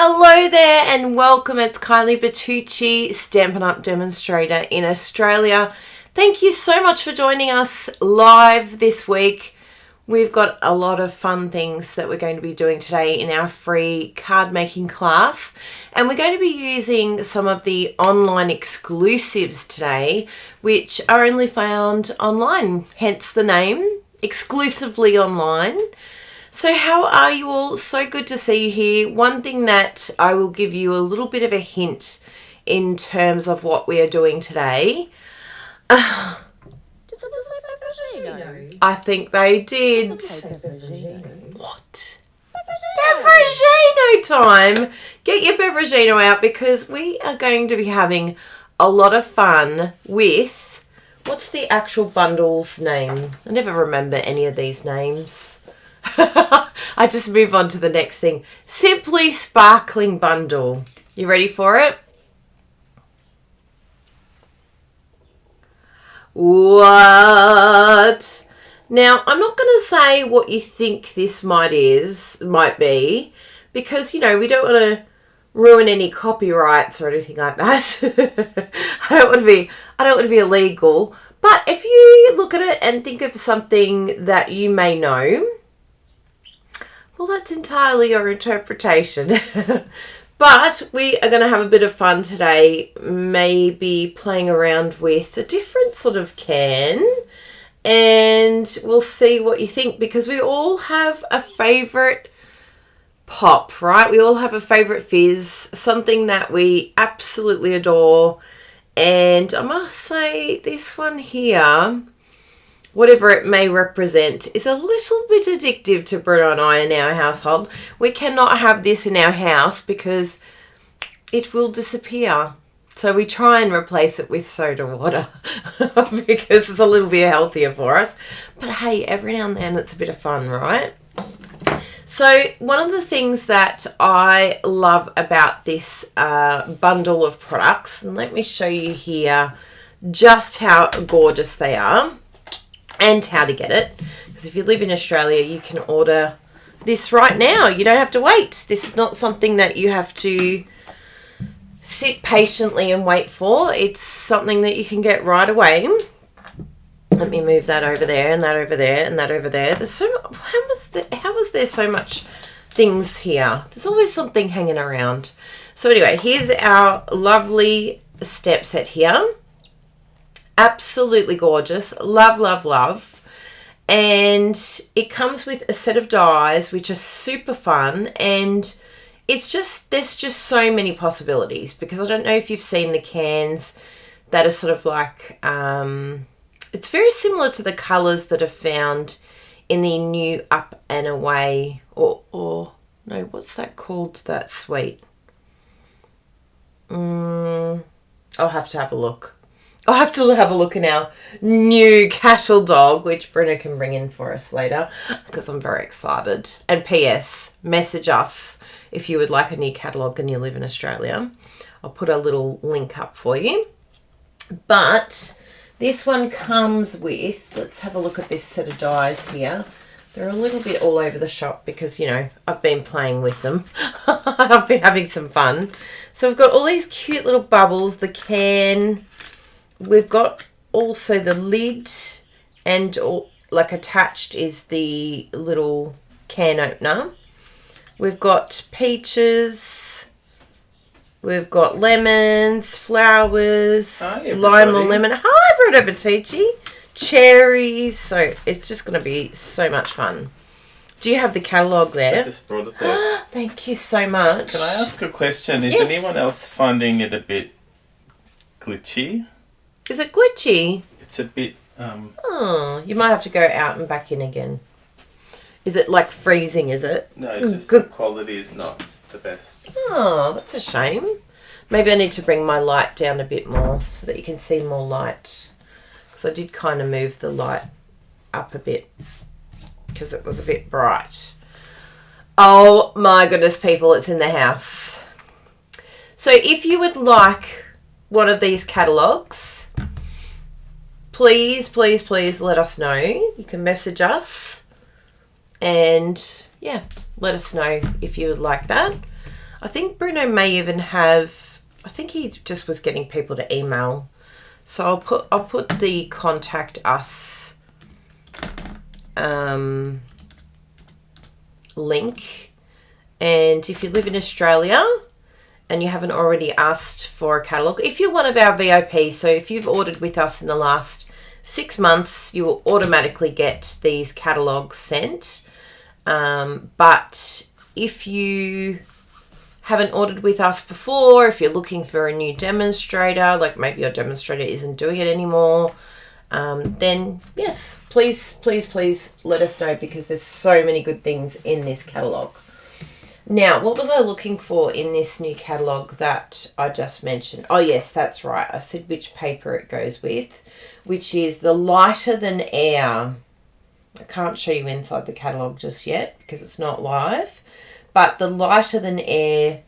Hello there and welcome. It's Kylie Bertucci, Stampin' Up! Demonstrator in Australia. Thank you so much for joining us live this week. We've got a lot of fun things that we're going to be doing today in our free card making class. And we're going to be using some of the online exclusives today, which are only found online, hence the name, exclusively online. So how are you all? So good to see you here. One thing that I will give you a little bit of a hint in terms of what we are doing today. I think they did. What? Beveragino time! Get your Beveragino out because we are going to be having a lot of fun with... What's the actual bundle's name? I never remember any of these names. I just move on to the next thing. Simply Sparkling Bundle. You ready for it? What? Now, I'm not going to say what you think this might be, because, you know, we don't want to ruin any copyrights or anything like that. I don't want to be illegal. But if you look at it and think of something that you may know, well, that's entirely your interpretation. But we are going to have a bit of fun today, maybe playing around with a different sort of can, and we'll see what you think, because we all have a favourite pop, right? We all have a favourite fizz, something that we absolutely adore. And I must say, this one here, whatever it may represent, is a little bit addictive to Bruno and I in our household. We cannot have this in our house because it will disappear. So we try and replace it with soda water because it's a little bit healthier for us. But hey, every now and then it's a bit of fun, right? So one of the things that I love about this bundle of products, and let me show you here just how gorgeous they are and how to get it. Because if you live in Australia, you can order this right now. You don't have to wait. This is not something that you have to sit patiently and wait for. It's something that you can get right away. Let me move that over there and that over there and that over there. There's so much, how was there so much things here? There's always something hanging around. So anyway, here's our lovely step set here. Absolutely gorgeous. Love, love, love. And it comes with a set of dies, which are super fun. And it's just, there's just so many possibilities, because I don't know if you've seen the cans that are sort of like, it's very similar to the colours that are found in the new Up and Away, or no, what's that called, that sweet? I'll have to have a look. I'll have to have a look in our new cattle dog, which Bruno can bring in for us later, because I'm very excited. And P.S. message us if you would like a new catalogue and you live in Australia. I'll put a little link up for you. But this one comes with, let's have a look at this set of dies here. They're a little bit all over the shop because, you know, I've been playing with them. I've been having some fun. So we've got all these cute little bubbles, the can. We've got also the lid, and like attached is the little can opener. We've got peaches. We've got lemons, flowers, lime or lemon. Hi, Bruno Bertucci. Cherries. So it's just going to be so much fun. Do you have the catalogue there? I just brought it there. Thank you so much. Can I ask a question? Is Yes. anyone else finding it a bit glitchy? Is it glitchy? It's a bit... Oh, you might have to go out and back in again. Is it like freezing, is it? No, just the quality is not the best. Oh, that's a shame. Maybe I need to bring my light down a bit more so that you can see more light. Because I did kind of move the light up a bit because it was a bit bright. Oh my goodness, people, it's in the house. So if you would like one of these catalogues, please, please, please let us know. You can message us and yeah, let us know if you would like that. I think Bruno may even have, I think he just was getting people to email. So I'll put the contact us link. And if you live in Australia and you haven't already asked for a catalogue, if you're one of our VIPs, so if you've ordered with us in the last 6 months, you will automatically get these catalogues sent. But if you haven't ordered with us before, if you're looking for a new demonstrator, like maybe your demonstrator isn't doing it anymore, then yes, please let us know, because there's so many good things in this catalogue. Now, what was I looking for in this new catalogue that I just mentioned? Oh yes, that's right. I said which paper it goes with, which is the lighter than air. I can't show you inside the catalogue just yet because it's not live, but the lighter than air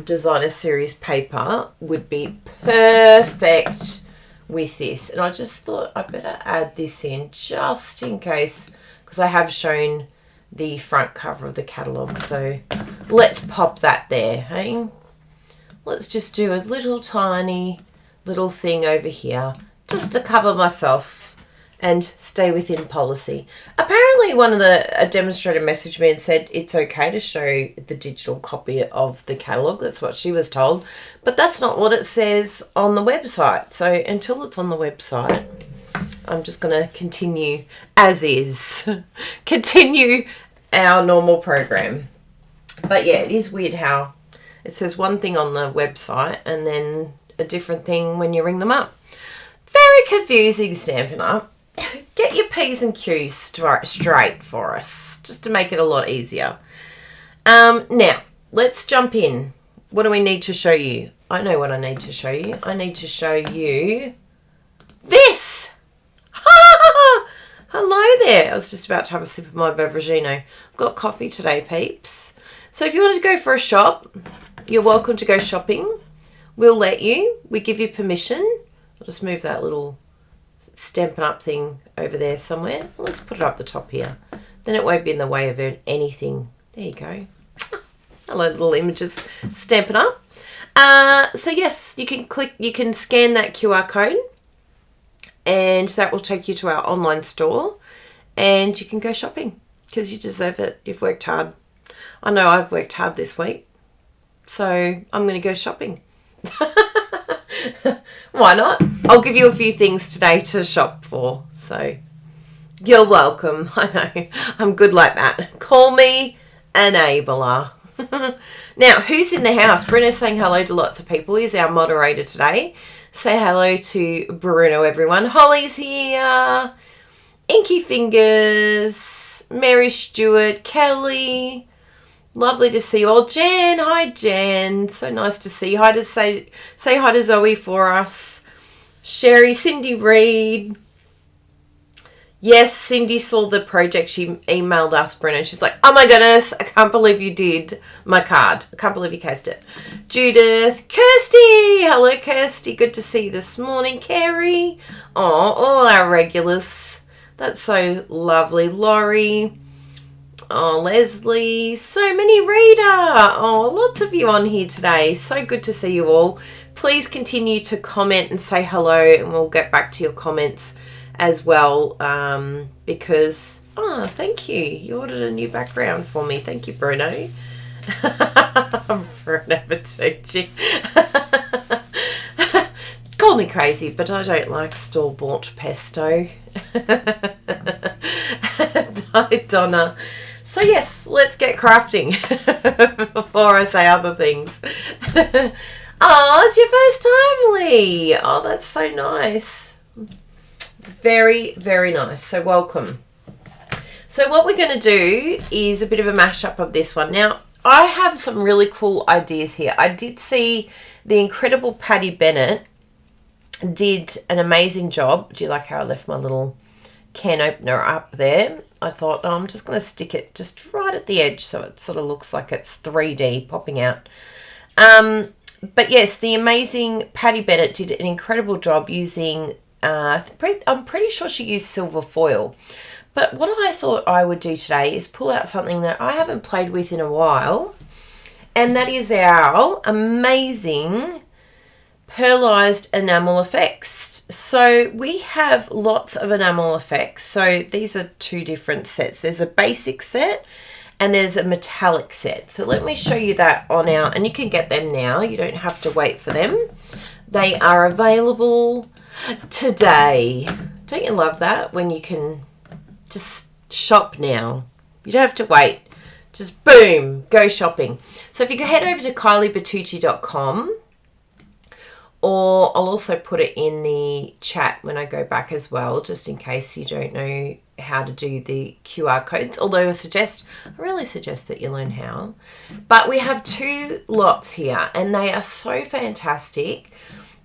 designer series paper would be perfect with this. And I just thought I better add this in just in case, because I have shown the front cover of the catalogue. So let's pop that there, hey? Let's just do a little tiny little thing over here just to cover myself and stay within policy. Apparently a demonstrator messaged me and said it's okay to show the digital copy of the catalogue. That's what she was told. But that's not what it says on the website. So until it's on the website, I'm just going to continue as is. Continue our normal program. But yeah, it is weird how it says one thing on the website and then a different thing when you ring them up. Very confusing, Stampin' Up. Get your P's and Q's straight for us, just to make it a lot easier. Now, let's jump in. What do we need to show you? I know what I need to show you. I need to show you this. Hello there. I was just about to have a sip of my beverageino. I've got coffee today, peeps. So if you wanted to go for a shop, you're welcome to go shopping. We'll let you. We give you permission. I'll just move that little Stampin' Up thing over there somewhere. Let's put it up the top here. Then it won't be in the way of anything. There you go. Hello, little images. Stampin' Up. So yes, you can scan that QR code, and that will take you to our online store, and you can go shopping because you deserve it. You've worked hard. I know I've worked hard this week, so I'm going to go shopping. Why not? I'll give you a few things today to shop for, so you're welcome. I know, I'm good like that. Call me enabler. Now, who's in the house? Bruno's saying hello to lots of people. He's our moderator today. Say hello to Bruno, everyone. Holly's here. Inky Fingers. Mary Stewart. Kelly. Lovely to see you all. Jan. Hi, Jan. So nice to see you. Hi to say hi to Zoe for us. Sherry. Cindy Reed. Yes, Cindy saw the project. She emailed us, Bruno. She's like, oh my goodness, I can't believe you did my card. I can't believe you cased it. Judith. Kirsty. Hello, Kirsty. Good to see you this morning. Carrie. Oh, all our regulars. That's so lovely. Laurie. Oh, Leslie. So many, Rita. Oh, lots of you on here today. So good to see you all. Please continue to comment and say hello, and we'll get back to your comments as well, because thank you, you ordered a new background for me. Thank you, Bruno. Bruno Bertucci. Call me crazy, but I don't like store-bought pesto. Hi, Donna. So yes, let's get crafting before I say other things. Oh, it's your first time, Lee. Oh, that's so nice. Very, very nice. So welcome. So what we're going to do is a bit of a mashup of this one. Now, I have some really cool ideas here. I did see the incredible Patty Bennett did an amazing job. Do you like how I left my little can opener up there? I thought, oh, I'm just going to stick it just right at the edge so it sort of looks like it's 3D popping out. But yes, the amazing Patty Bennett did an incredible job using... I'm pretty sure she used silver foil, But what I thought I would do today is pull out something that I haven't played with in a while, and that is our amazing pearlized enamel effects. So we have lots of enamel effects. So these are two different sets. There's a basic set and there's a metallic set. So let me show you that on our, and you can get them now. You don't have to wait for them. They are available today. Don't you love that when you can just shop now? You don't have to wait. Just boom, go shopping. So if you go head over to kyliebertucci.com, or I'll also put it in the chat when I go back as well, just in case you don't know how to do the QR codes, although I really suggest that you learn how. But we have two lots here, and they are so fantastic.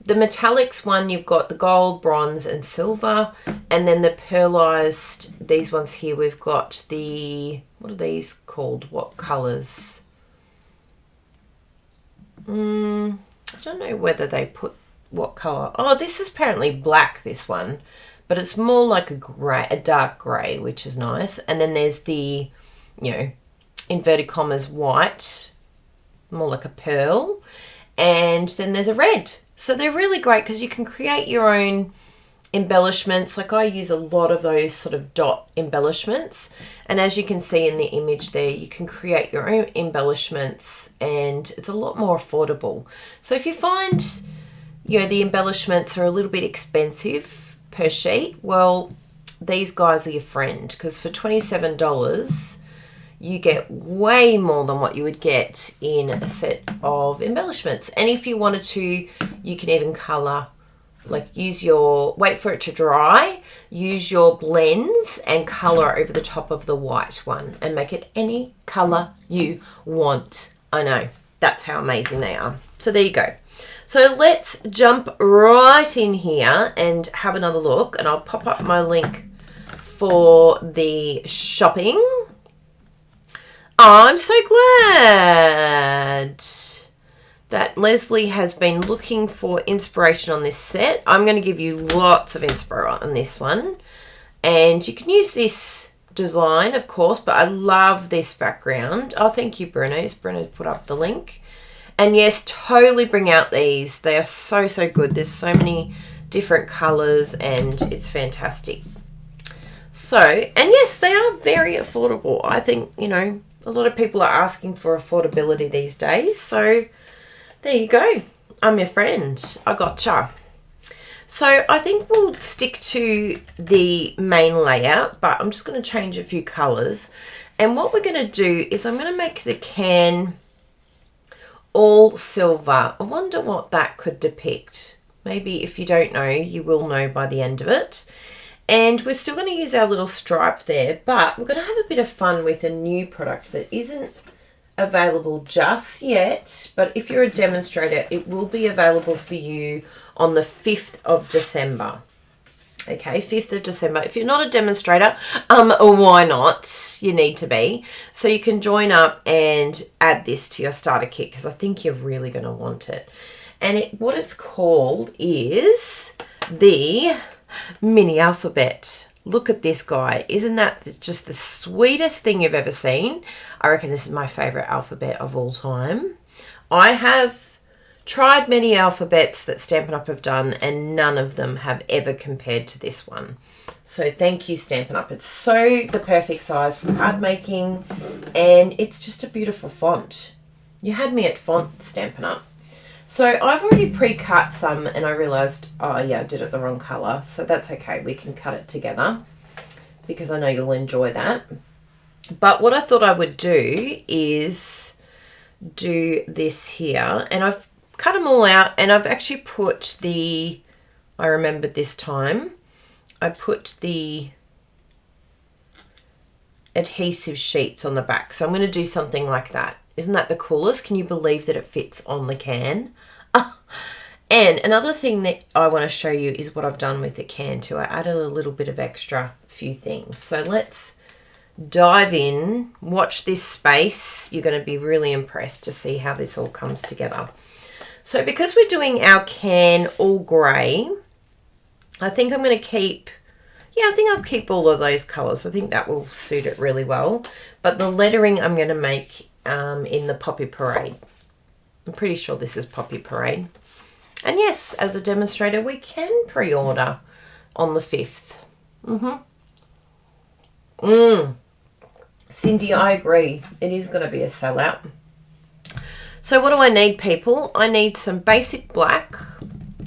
The metallics one, you've got the gold, bronze, and silver, and then the pearlized, these ones here, we've got the, what are these called? What colours? I don't know whether they put what colour. Oh, this is apparently black, this one. But it's more like a grey, a dark grey, which is nice. And then there's the, you know, inverted commas, white. More like a pearl. And then there's a red. So they're really great because you can create your own embellishments. Like I use a lot of those sort of dot embellishments, and as you can see in the image there, you can create your own embellishments, and it's a lot more affordable. So if you find, you know, the embellishments are a little bit expensive per sheet, well, these guys are your friend, because for $27 you get way more than what you would get in a set of embellishments. And if you wanted to, you can even color, like use your, wait for it to dry, use your blends and color over the top of the white one and make it any color you want. I know, that's how amazing they are. So there you go. So let's jump right in here and have another look, and I'll pop up my link for the shopping. I'm so glad that Leslie has been looking for inspiration on this set. I'm going to give you lots of inspiration on this one. And you can use this design, of course, but I love this background. Oh, thank you, Bruno. Bruno put up the link. And yes, totally bring out these. They are so, so good. There's so many different colours and it's fantastic. So, and yes, they are very affordable. I think, you know, a lot of people are asking for affordability these days. So there you go. I'm your friend. I gotcha. So I think we'll stick to the main layout, but I'm just going to change a few colours. And what we're going to do is I'm going to make the can all silver. I wonder what that could depict. Maybe if you don't know, you will know by the end of it. And we're still going to use our little stripe there, but we're going to have a bit of fun with a new product that isn't available just yet, but if you're a demonstrator, it will be available for you on the 5th of December. Okay, 5th of December. If you're not a demonstrator, why not? You need to be. So you can join up and add this to your starter kit, because I think you're really going to want it. And what it's called is the mini alphabet. Look at this guy. Isn't that just the sweetest thing you've ever seen? I reckon this is my favourite alphabet of all time. I have tried many alphabets that Stampin' Up! Have done, and none of them have ever compared to this one. So thank you, Stampin' Up! It's so the perfect size for card making, and it's just a beautiful font. You had me at font, Stampin' Up! So I've already pre-cut some, and I realised, oh yeah, I did it the wrong colour. So that's okay, we can cut it together, because I know you'll enjoy that. But what I thought I would do is do this here, and I've cut them all out, and I've actually put the, I remembered this time, I put the adhesive sheets on the back. So I'm going to do something like that. Isn't that the coolest? Can you believe that it fits on the can? And another thing that I want to show you is what I've done with the can too. I added a little bit of extra few things. So let's dive in. Watch this space. You're going to be really impressed to see how this all comes together. So because we're doing our can all grey, I think I'm going to keep Yeah, I think I'll keep all of those colours. I think that will suit it really well. But the lettering I'm going to make in the Poppy Parade. I'm pretty sure this is Poppy Parade. And yes, as a demonstrator, we can pre-order on the 5th. Cindy, I agree. It is going to be a sellout. So what do I need, people? I need some basic black.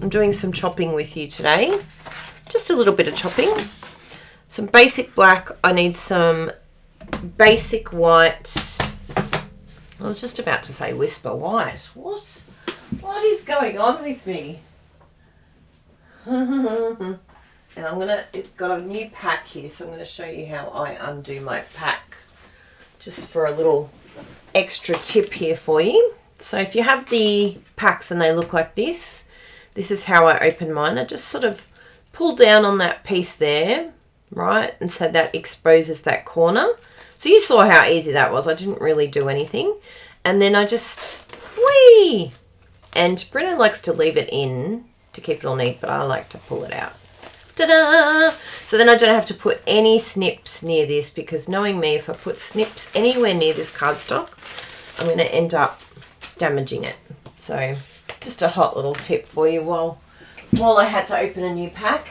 I'm doing some chopping with you today. Just a little bit of chopping. Some basic black. I need some basic white. I was just about to say whisper white. What is going on with me? And got a new pack here, so I'm going to show you how I undo my pack. Just for a little extra tip here for you. So if you have the packs and they look like this is how I open mine. I just sort of pull down on that piece there, right? And so that exposes that corner. So you saw how easy that was. I didn't really do anything. And then I just, whee! And Brennan likes to leave it in to keep it all neat, but I like to pull it out. Ta-da! So then I don't have to put any snips near this, because knowing me, if I put snips anywhere near this cardstock, I'm going to end up damaging it. So just a hot little tip for you while I had to open a new pack.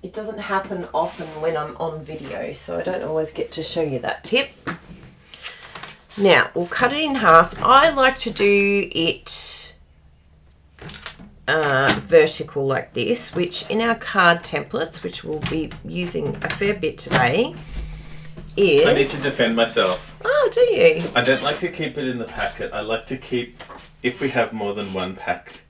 It doesn't happen often when I'm on video, so I don't always get to show you that tip. Now, we'll cut it in half. I like to do it vertical like this, which in our card templates, which we'll be using a fair bit today, is... I need to defend myself. Oh, do you? I don't like to keep it in the packet. I like to keep, if we have more than one pack,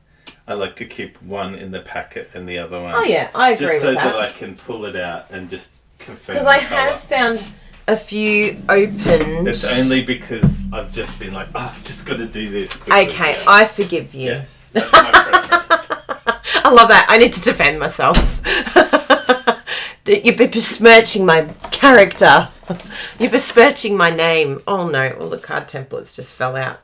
I like to keep one in the packet and the other one. Oh yeah, I agree with that. Just so that I can pull it out and just confirm. Because I have found a few open. It's only because I've just been like, oh, I've just got to do this quickly. Okay, I forgive you. Yes, that's my preference. I love that. I need to defend myself. You're besmirching my character. You're besmirching my name. Oh no, all the card templates just fell out.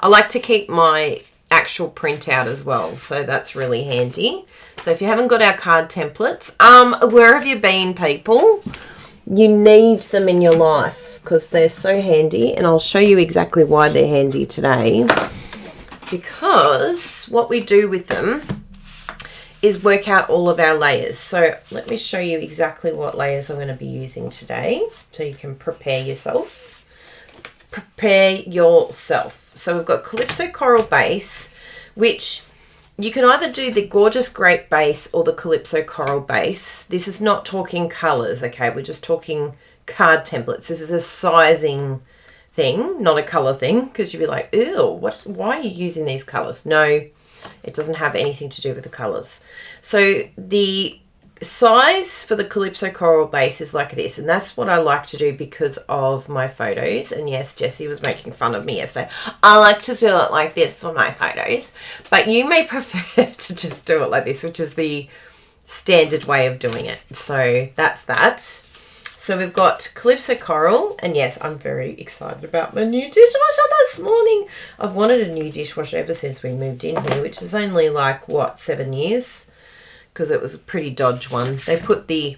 I like to keep my actual printout as well, so that's really handy. So if you haven't got our card templates, where have you been, people? You need them in your life because they're so handy, and I'll show you exactly why they're handy today. Because what we do with them is work out all of our layers. So let me show you exactly what layers I'm going to be using today, so you can prepare yourself. So we've got Calypso Coral Base, which you can either do the Gorgeous Grape Base or the Calypso Coral Base. This is not talking colours, okay? We're just talking card templates. This is a sizing thing, not a colour thing, because you'd be like, ew, why are you using these colours? No, it doesn't have anything to do with the colours. So the size for the Calypso Coral Base is like this, and that's what I like to do because of my photos. And yes, Jessie was making fun of me yesterday. I like to do it like this for my photos, but you may prefer to just do it like this, which is the standard way of doing it. So that's that. So we've got Calypso Coral, and yes, I'm very excited about my new dishwasher this morning. I've wanted a new dishwasher ever since we moved in here, which is only like, what, 7 years? Because it was a pretty dodge one. They put the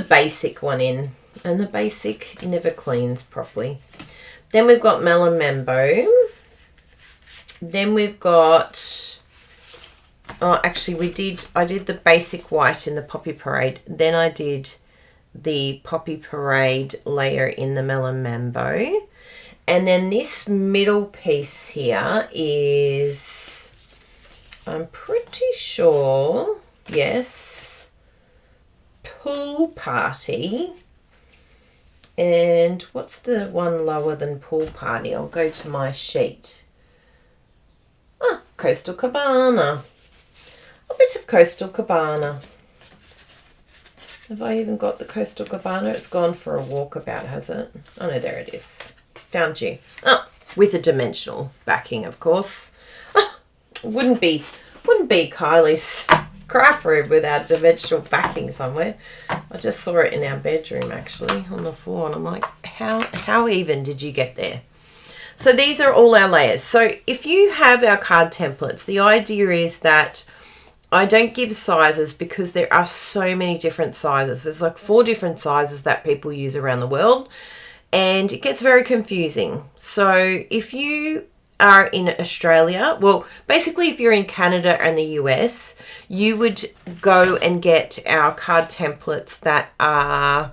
basic one in, and the basic never cleans properly. Then we've got Melon Mambo. Then we've got, oh, actually I did the basic white in the Poppy Parade. Then I did the Poppy Parade layer in the Melon Mambo. And then this middle piece here is, I'm pretty sure, yes, Pool Party. And what's the one lower than Pool Party? I'll go to my sheet. Ah, Coastal Cabana. A bit of Coastal Cabana. Have I even got the Coastal Cabana? It's gone for a walkabout, has it? Oh no, there it is. Found you. Oh, with a dimensional backing, of course. Oh, wouldn't be Kylie's craft room without dimensional backing somewhere. I just saw it in our bedroom actually on the floor, and I'm like, how even did you get there? So these are all our layers. So if you have our card templates, the idea is that I don't give sizes because there are so many different sizes. There's like 4 different sizes that people use around the world, and it gets very confusing. So if you are in Australia, well, basically if you're in Canada and the US, you would go and get our card templates that are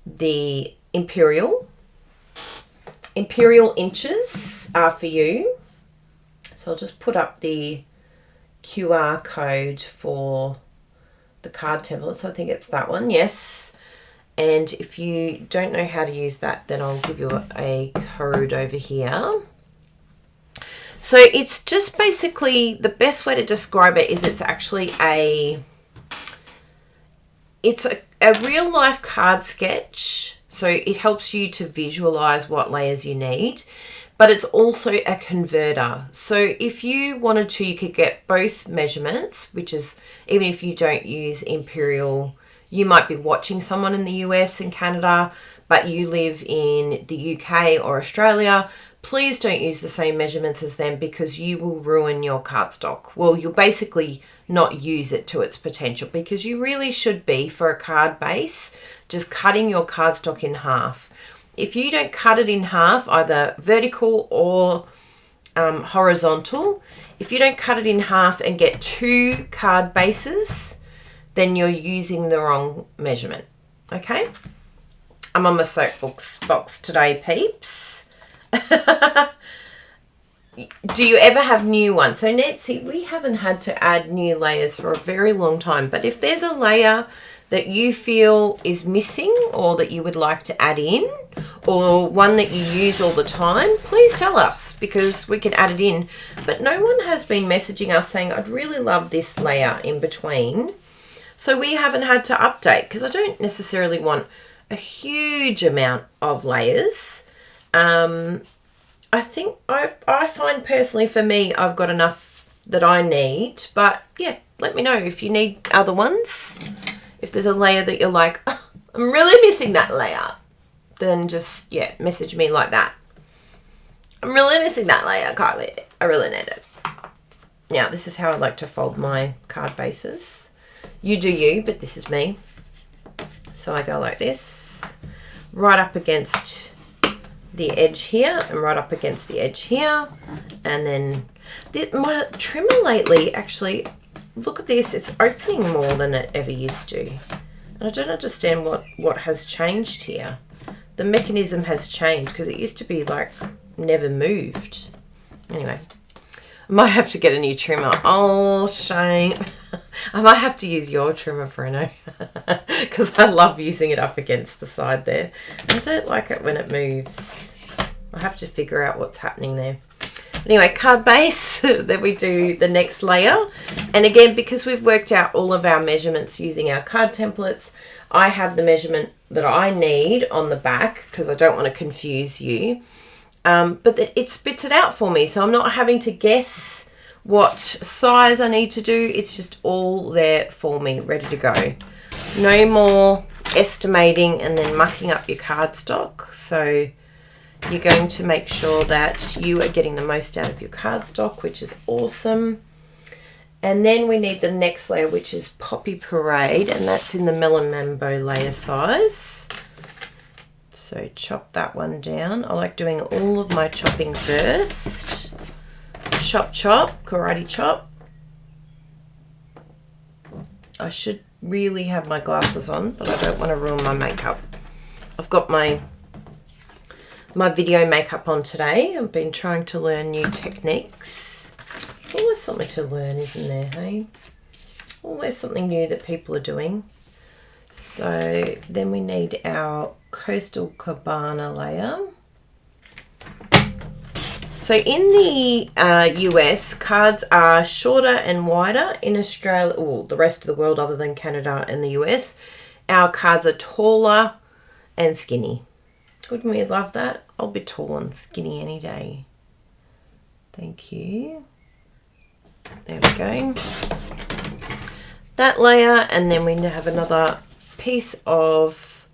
the imperial inches are for you. So I'll just put up the QR code for the card templates. I think it's that one, yes. And if you don't know how to use that, then I'll give you a code over here. So it's just basically, the best way to describe it is it's actually a real life card sketch. So it helps you to visualize what layers you need, but it's also a converter. So if you wanted to, you could get both measurements, which is, even if you don't use imperial, you might be watching someone in the US and Canada, but you live in the UK or Australia. Please don't use the same measurements as them because you will ruin your cardstock. Well, you'll basically not use it to its potential, because you really should be, for a card base, just cutting your cardstock in half. If you don't cut it in half, either vertical or horizontal, if you don't cut it in half and get 2 card bases, then you're using the wrong measurement. Okay? I'm on my soapbox today, peeps. Do you ever have new ones? So Nancy, we haven't had to add new layers for a very long time, but if there's a layer that you feel is missing or that you would like to add in, or one that you use all the time, please tell us, because we can add it in. But no one has been messaging us saying, I'd really love this layer in between. So we haven't had to update, because I don't necessarily want a huge amount of layers. I think I find personally for me, I've got enough that I need, but yeah, let me know if you need other ones. If there's a layer that you're like, oh, I'm really missing that layer, then just, yeah, message me like that. I'm really missing that layer, Kylie. I really need it. Now, this is how I like to fold my card bases. You do you, but this is me. So I go like this, right up against the edge here and right up against the edge here. And then my trimmer lately, actually, look at this, it's opening more than it ever used to. And I don't understand what has changed here. The mechanism has changed, because it used to be like never moved. Anyway, I might have to get a new trimmer. Oh, shame. I might have to use your trimmer, Bruno, because I love using it up against the side there. I don't like it when it moves. I have to figure out what's happening there. Anyway, card base, then we do the next layer. And again, because we've worked out all of our measurements using our card templates, I have the measurement that I need on the back, because I don't want to confuse you. But it spits it out for me, so I'm not having to guess what size I need to do. It's just all there for me, ready to go. No more estimating and then mucking up your cardstock. So you're going to make sure that you are getting the most out of your cardstock, which is awesome. And then we need the next layer, which is Poppy Parade, and that's in the Melon Mambo layer size. So chop that one down. I like doing all of my chopping first. Chop, chop, karate chop. I should really have my glasses on, but I don't want to ruin my makeup. I've got my video makeup on today. I've been trying to learn new techniques. There's always something to learn, isn't there, hey? Always something new that people are doing. So then we need our Coastal Cabana layer. So in the US, cards are shorter and wider. In Australia, well, the rest of the world other than Canada and the US, our cards are taller and skinny. Wouldn't we love that? I'll be tall and skinny any day. Thank you. There we go. That layer, and then we have another piece of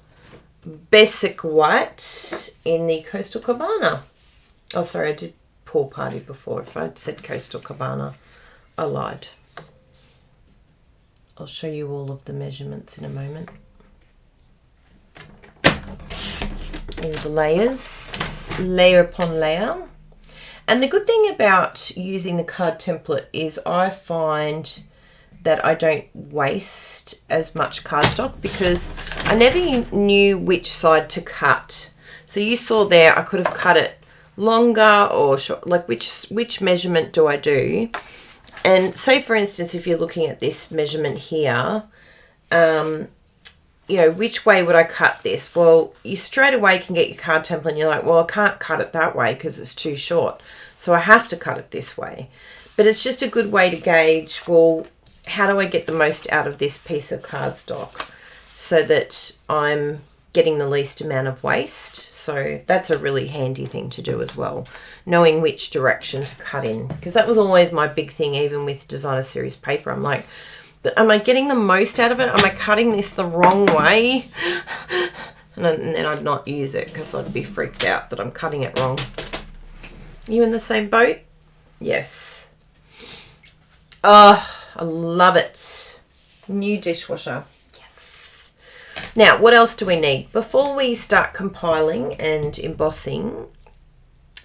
basic white in the Coastal Cabana. Oh, sorry, I did Pool Party before. If I'd said Coastal Cabana, I lied. I'll show you all of the measurements in a moment. These layers, layer upon layer. And the good thing about using the card template is I find that I don't waste as much cardstock because I never knew which side to cut. So you saw there, I could have cut it longer or short, like which measurement do I do? And say for instance, if you're looking at this measurement here, you know, which way would I cut this? Well, you straight away can get your card template and you're like, well, I can't cut it that way because it's too short. So I have to cut it this way. But it's just a good way to gauge, well, how do I get the most out of this piece of cardstock so that I'm getting the least amount of waste? So that's a really handy thing to do as well, knowing which direction to cut in. Because that was always my big thing, even with designer series paper. I'm like, but am I getting the most out of it? Am I cutting this the wrong way? And then I'd not use it because I'd be freaked out that I'm cutting it wrong. You in the same boat? Yes. Oh, I love it. New dishwasher. Yes. Now, what else do we need? Before we start compiling and embossing,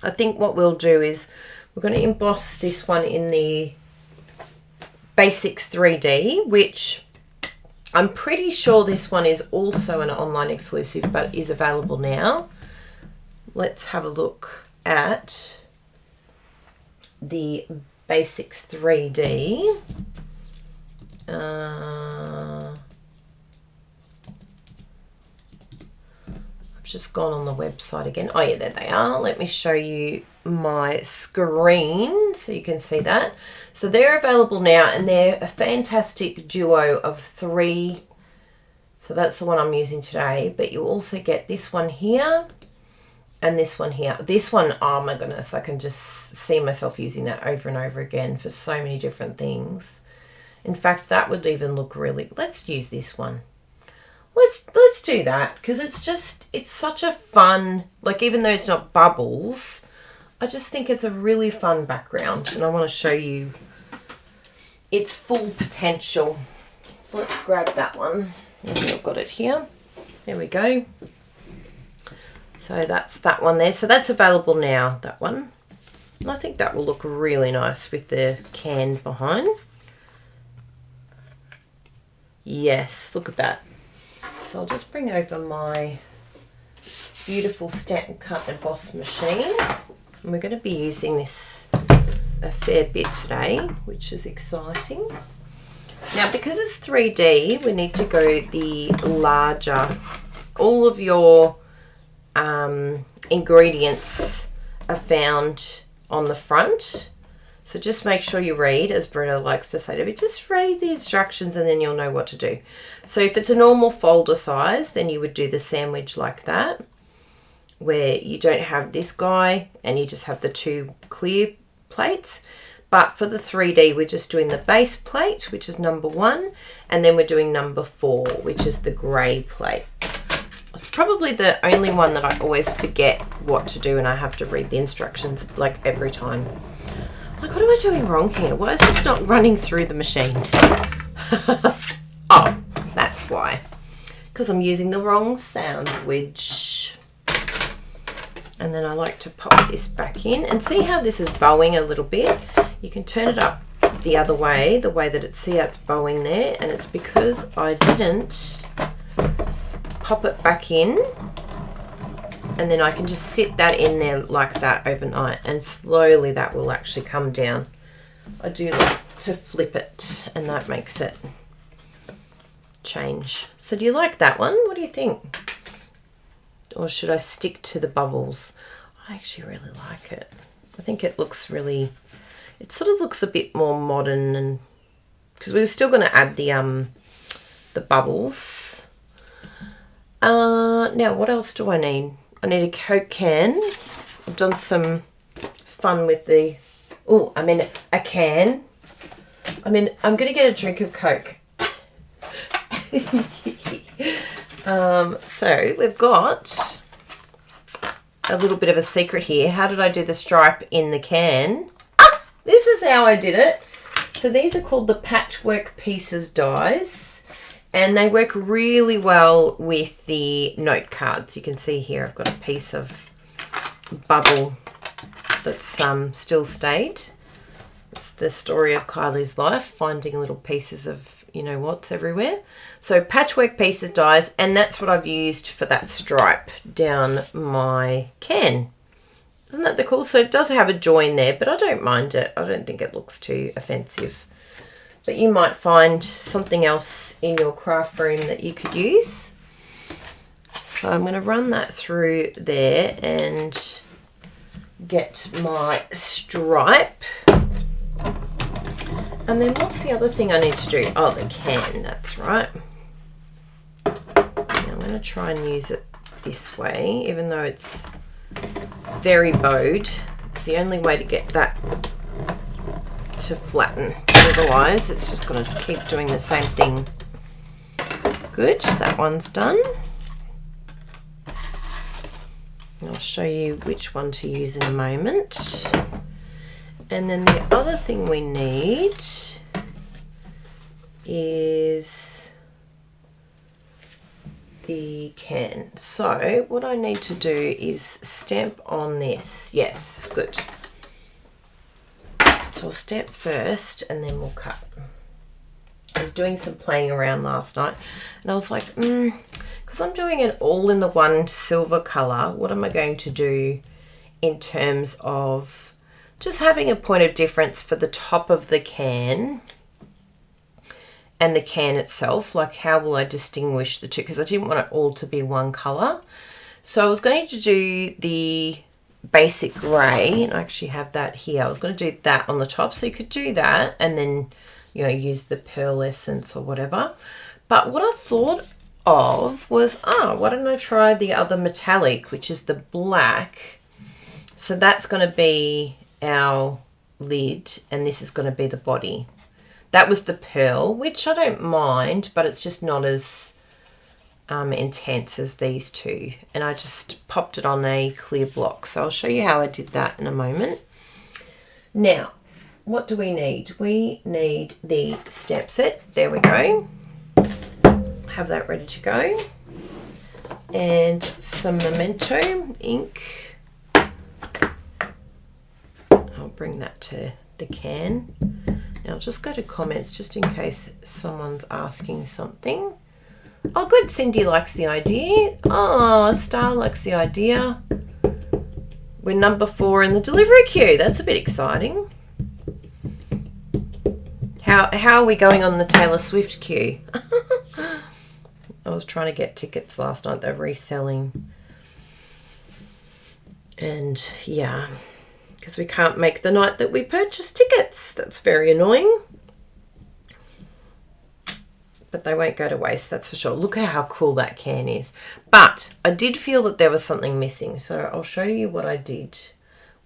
I think what we'll do is we're going to emboss this one in the Basics 3D, which I'm pretty sure this one is also an online exclusive, but is available now. Let's have a look at the Basics 3D. I've just gone on the website again. Oh yeah, there they are. Let me show you my screen so you can see that. So they're available now, and they're a fantastic duo of 3. So that's the one I'm using today, but you also get this one here and this one here. This one, oh my goodness, I can just see myself using that over and over again for so many different things. In fact, that would even look really, let's use this one. Let's do that, because it's such a fun, like, even though it's not bubbles, I just think it's a really fun background, and I want to show you its full potential. So let's grab that one. Maybe I've got it here. There we go. So that's that one there. So that's available now, that one. And I think that will look really nice with the can behind. Yes, look at that. So I'll just bring over my beautiful Stamp Cut Emboss machine. And we're going to be using this a fair bit today, which is exciting. Now, because it's 3D, we need to go the larger. All of your ingredients are found on the front. So just make sure you read, as Britta likes to say to me, just read the instructions and then you'll know what to do. So if it's a normal folder size, then you would do the sandwich like that, where you don't have this guy and you just have the 2 clear plates. But for the 3D, we're just doing the base plate, which is number 1, and then we're doing number 4, which is the grey plate. It's probably the only one that I always forget what to do, and I have to read the instructions like every time. Like, what am I doing wrong here? Why is this not running through the machine? Oh, that's why. Because I'm using the wrong sandwich. And then I like to pop this back in. And see how this is bowing a little bit? You can turn it up the other way, the way that it's, see how it's bowing there. And it's because I didn't pop it back in. And then I can just sit that in there like that overnight, and slowly that will actually come down. I do like to flip it, and that makes it change. So do you like that one? What do you think? Or should I stick to the bubbles? I actually really like it. I think it looks really, it sort of looks a bit more modern, and because we were still going to add the bubbles. Now what else do I need? I need a Coke can. I've done some fun with the, oh, I mean a can. I mean, I'm going to get a drink of Coke. So we've got a little bit of a secret here. How did I do the stripe in the can? Ah, this is how I did it. So these are called the Patchwork Pieces dies, and they work really well with the note cards. You can see here I've got a piece of bubble that's still stayed. It's the story of Kylie's life, finding little pieces of you-know-whats everywhere. So Patchwork Pieces dies, and that's what I've used for that stripe down my can. Isn't that the cool? So it does have a join there, but I don't mind it. I don't think it looks too offensive. But you might find something else in your craft room that you could use. So I'm going to run that through there and get my stripe. And then what's the other thing I need to do? Oh, the can, that's right. Now I'm going to try and use it this way, even though it's very bowed. It's the only way to get that to flatten. Otherwise, it's just going to keep doing the same thing. Good, that one's done. I'll show you which one to use in a moment. And then the other thing we need is the can. So what I need to do is stamp on this. Yes, good. So I'll stamp first and then we'll cut. I was doing some playing around last night and I was like, because I'm doing it all in the one silver colour, what am I going to do in terms of just having a point of difference for the top of the can and the can itself? Like, how will I distinguish the two? Because I didn't want it all to be one colour. So I was going to do the basic grey, and I actually have that here. I was going to do that on the top, so you could do that and then, use the pearl essence or whatever. But what I thought of was, why don't I try the other metallic, which is the black. So that's going to be our lid, and this is going to be the body. That was the pearl, which I don't mind, but it's just not as intense as these two. And I just popped it on a clear block. So I'll show you how I did that in a moment. Now, what do we need? We need the stamp set. There we go. Have that ready to go. And some memento ink. I'll bring that to the can. Now I'll just go to comments just in case someone's asking something. Oh, good. Cindy likes the idea. Oh, Star likes the idea. We're number 4 in the delivery queue. That's a bit exciting. How are we going on the Taylor Swift queue? I was trying to get tickets last night. They're reselling. And yeah, because we can't make the night that we purchased tickets. That's very annoying. But they won't go to waste, that's for sure. Look at how cool that can is. But I did feel that there was something missing. So I'll show you what I did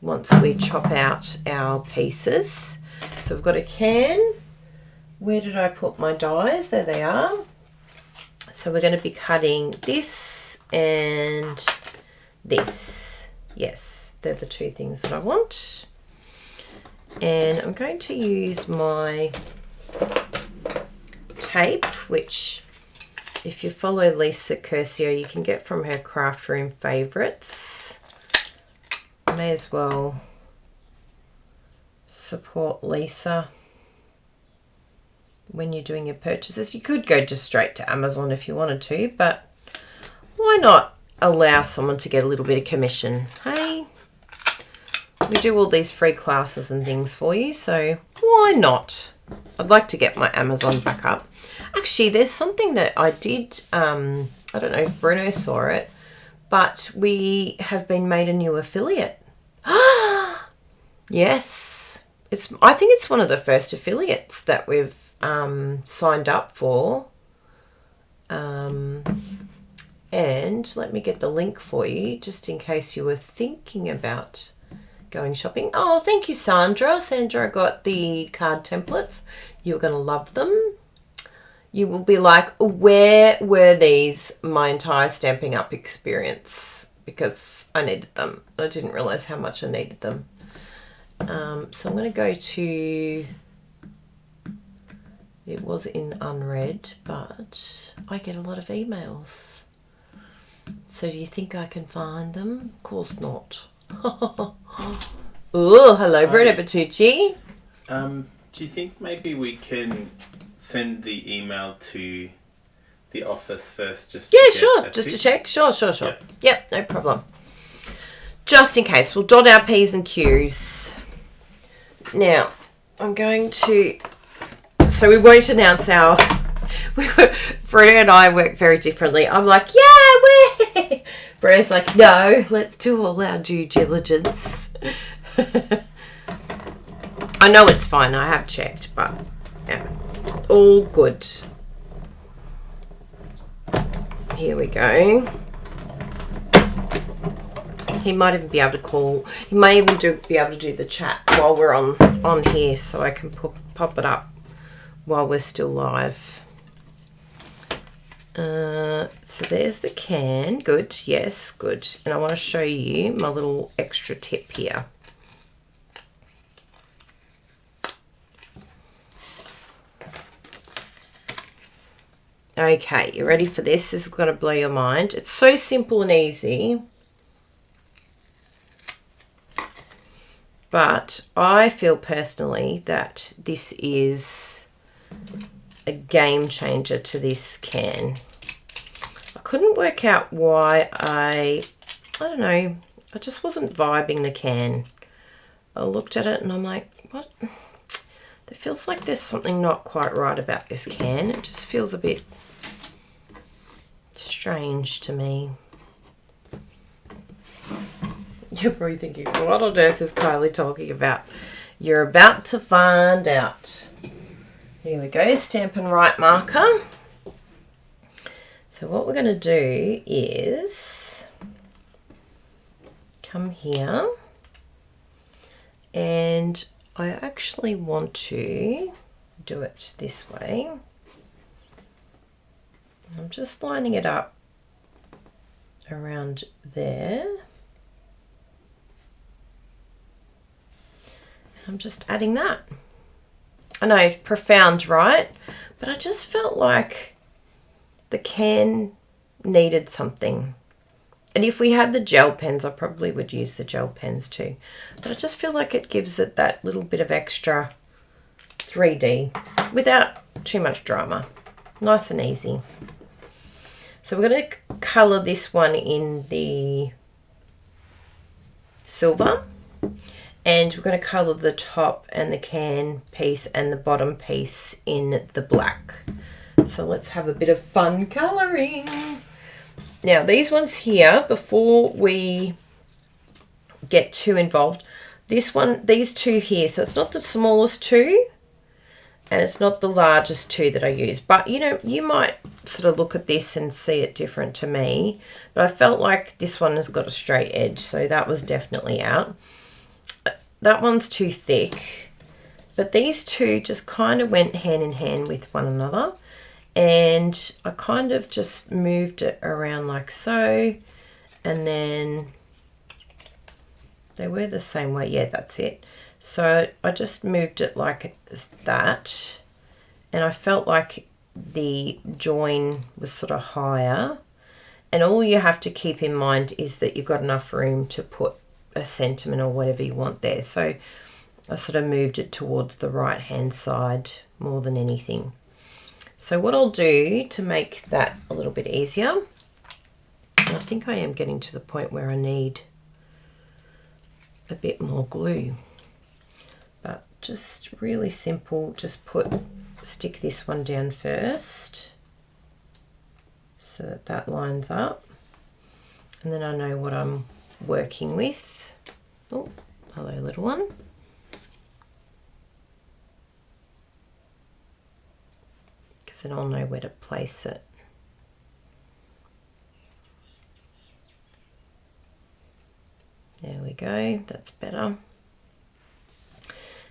once we chop out our pieces. So we've got a can. Where did I put my dies? There they are. So we're going to be cutting this and this. Yes, they're the two things that I want. And I'm going to use my tape, which if you follow Lisa Curcio, you can get from her craft room favorites. May as well support Lisa when you're doing your purchases. You could go just straight to Amazon if you wanted to, but why not allow someone to get a little bit of commission? Hey, we do all these free classes and things for you, so why not? I'd like to get my Amazon back up. Actually, there's something that I did, I don't know if Bruno saw it, but we have been made a new affiliate. Yes, I think it's one of the first affiliates that we've signed up for. And let me get the link for you, just in case you were thinking about going shopping. Oh, thank you, Sandra. Sandra got the card templates. You're going to love them. You will be like, where were these my entire Stamping Up experience? Because I needed them. I didn't realize how much I needed them. So I'm going to go to It was in unread, but I get a lot of emails. So do you think I can find them? Of course not. Oh, hello, Bertucci. Do you think maybe we can send the email to the office first? Just to check. Sure. Yep, no problem. Just in case, we'll dot our P's and Q's. Now, I'm going to... So we won't announce our... Bruna and I work very differently. I'm like, yeah, we're... Bruna's like, no, let's do all our due diligence. I know it's fine. I have checked, but yeah, all good. Here we go. He might even be able to call. He may even be able to do the chat while we're on here, so I can pop it up while we're still live. So there's the can. Good. Yes, good. And I want to show you my little extra tip here. Okay, you ready for this? This is going to blow your mind. It's so simple and easy. But I feel personally that this is a game changer to this can. I couldn't work out why I don't know, I just wasn't vibing the can. I looked at it and I'm like, what? It feels like there's something not quite right about this can. It just feels a bit strange to me. You're probably thinking, what on earth is Kylie talking about? You're about to find out. Here we go, Stampin' Right marker. So what we're going to do is come here, and I actually want to do it this way. I'm just lining it up around there. I'm just adding that. I know, profound, right? But I just felt like the can needed something. And if we had the gel pens, I probably would use the gel pens too. But I just feel like it gives it that little bit of extra 3D without too much drama. Nice and easy. So we're going to colour this one in the silver. And we're going to colour the top and the can piece and the bottom piece in the black. So let's have a bit of fun colouring. Now these ones here, before we get too involved, these two here, so it's not the smallest two and it's not the largest two that I use. But you know, you might sort of look at this and see it different to me. But I felt like this one has got a straight edge, so that was definitely out. That one's too thick, but these two just kind of went hand in hand with one another, and I kind of just moved it around like so, and then they were the same way. Yeah, that's it. So I just moved it like that, and I felt like the join was sort of higher, and all you have to keep in mind is that you've got enough room to put a sentiment or whatever you want there. So I sort of moved it towards the right hand side more than anything. So what I'll do to make that a little bit easier, and I think I am getting to the point where I need a bit more glue, but just really simple, just stick this one down first so that that lines up, and then I know what I'm working with. Oh, hello little one. Because then I'll know where to place it. There we go, that's better.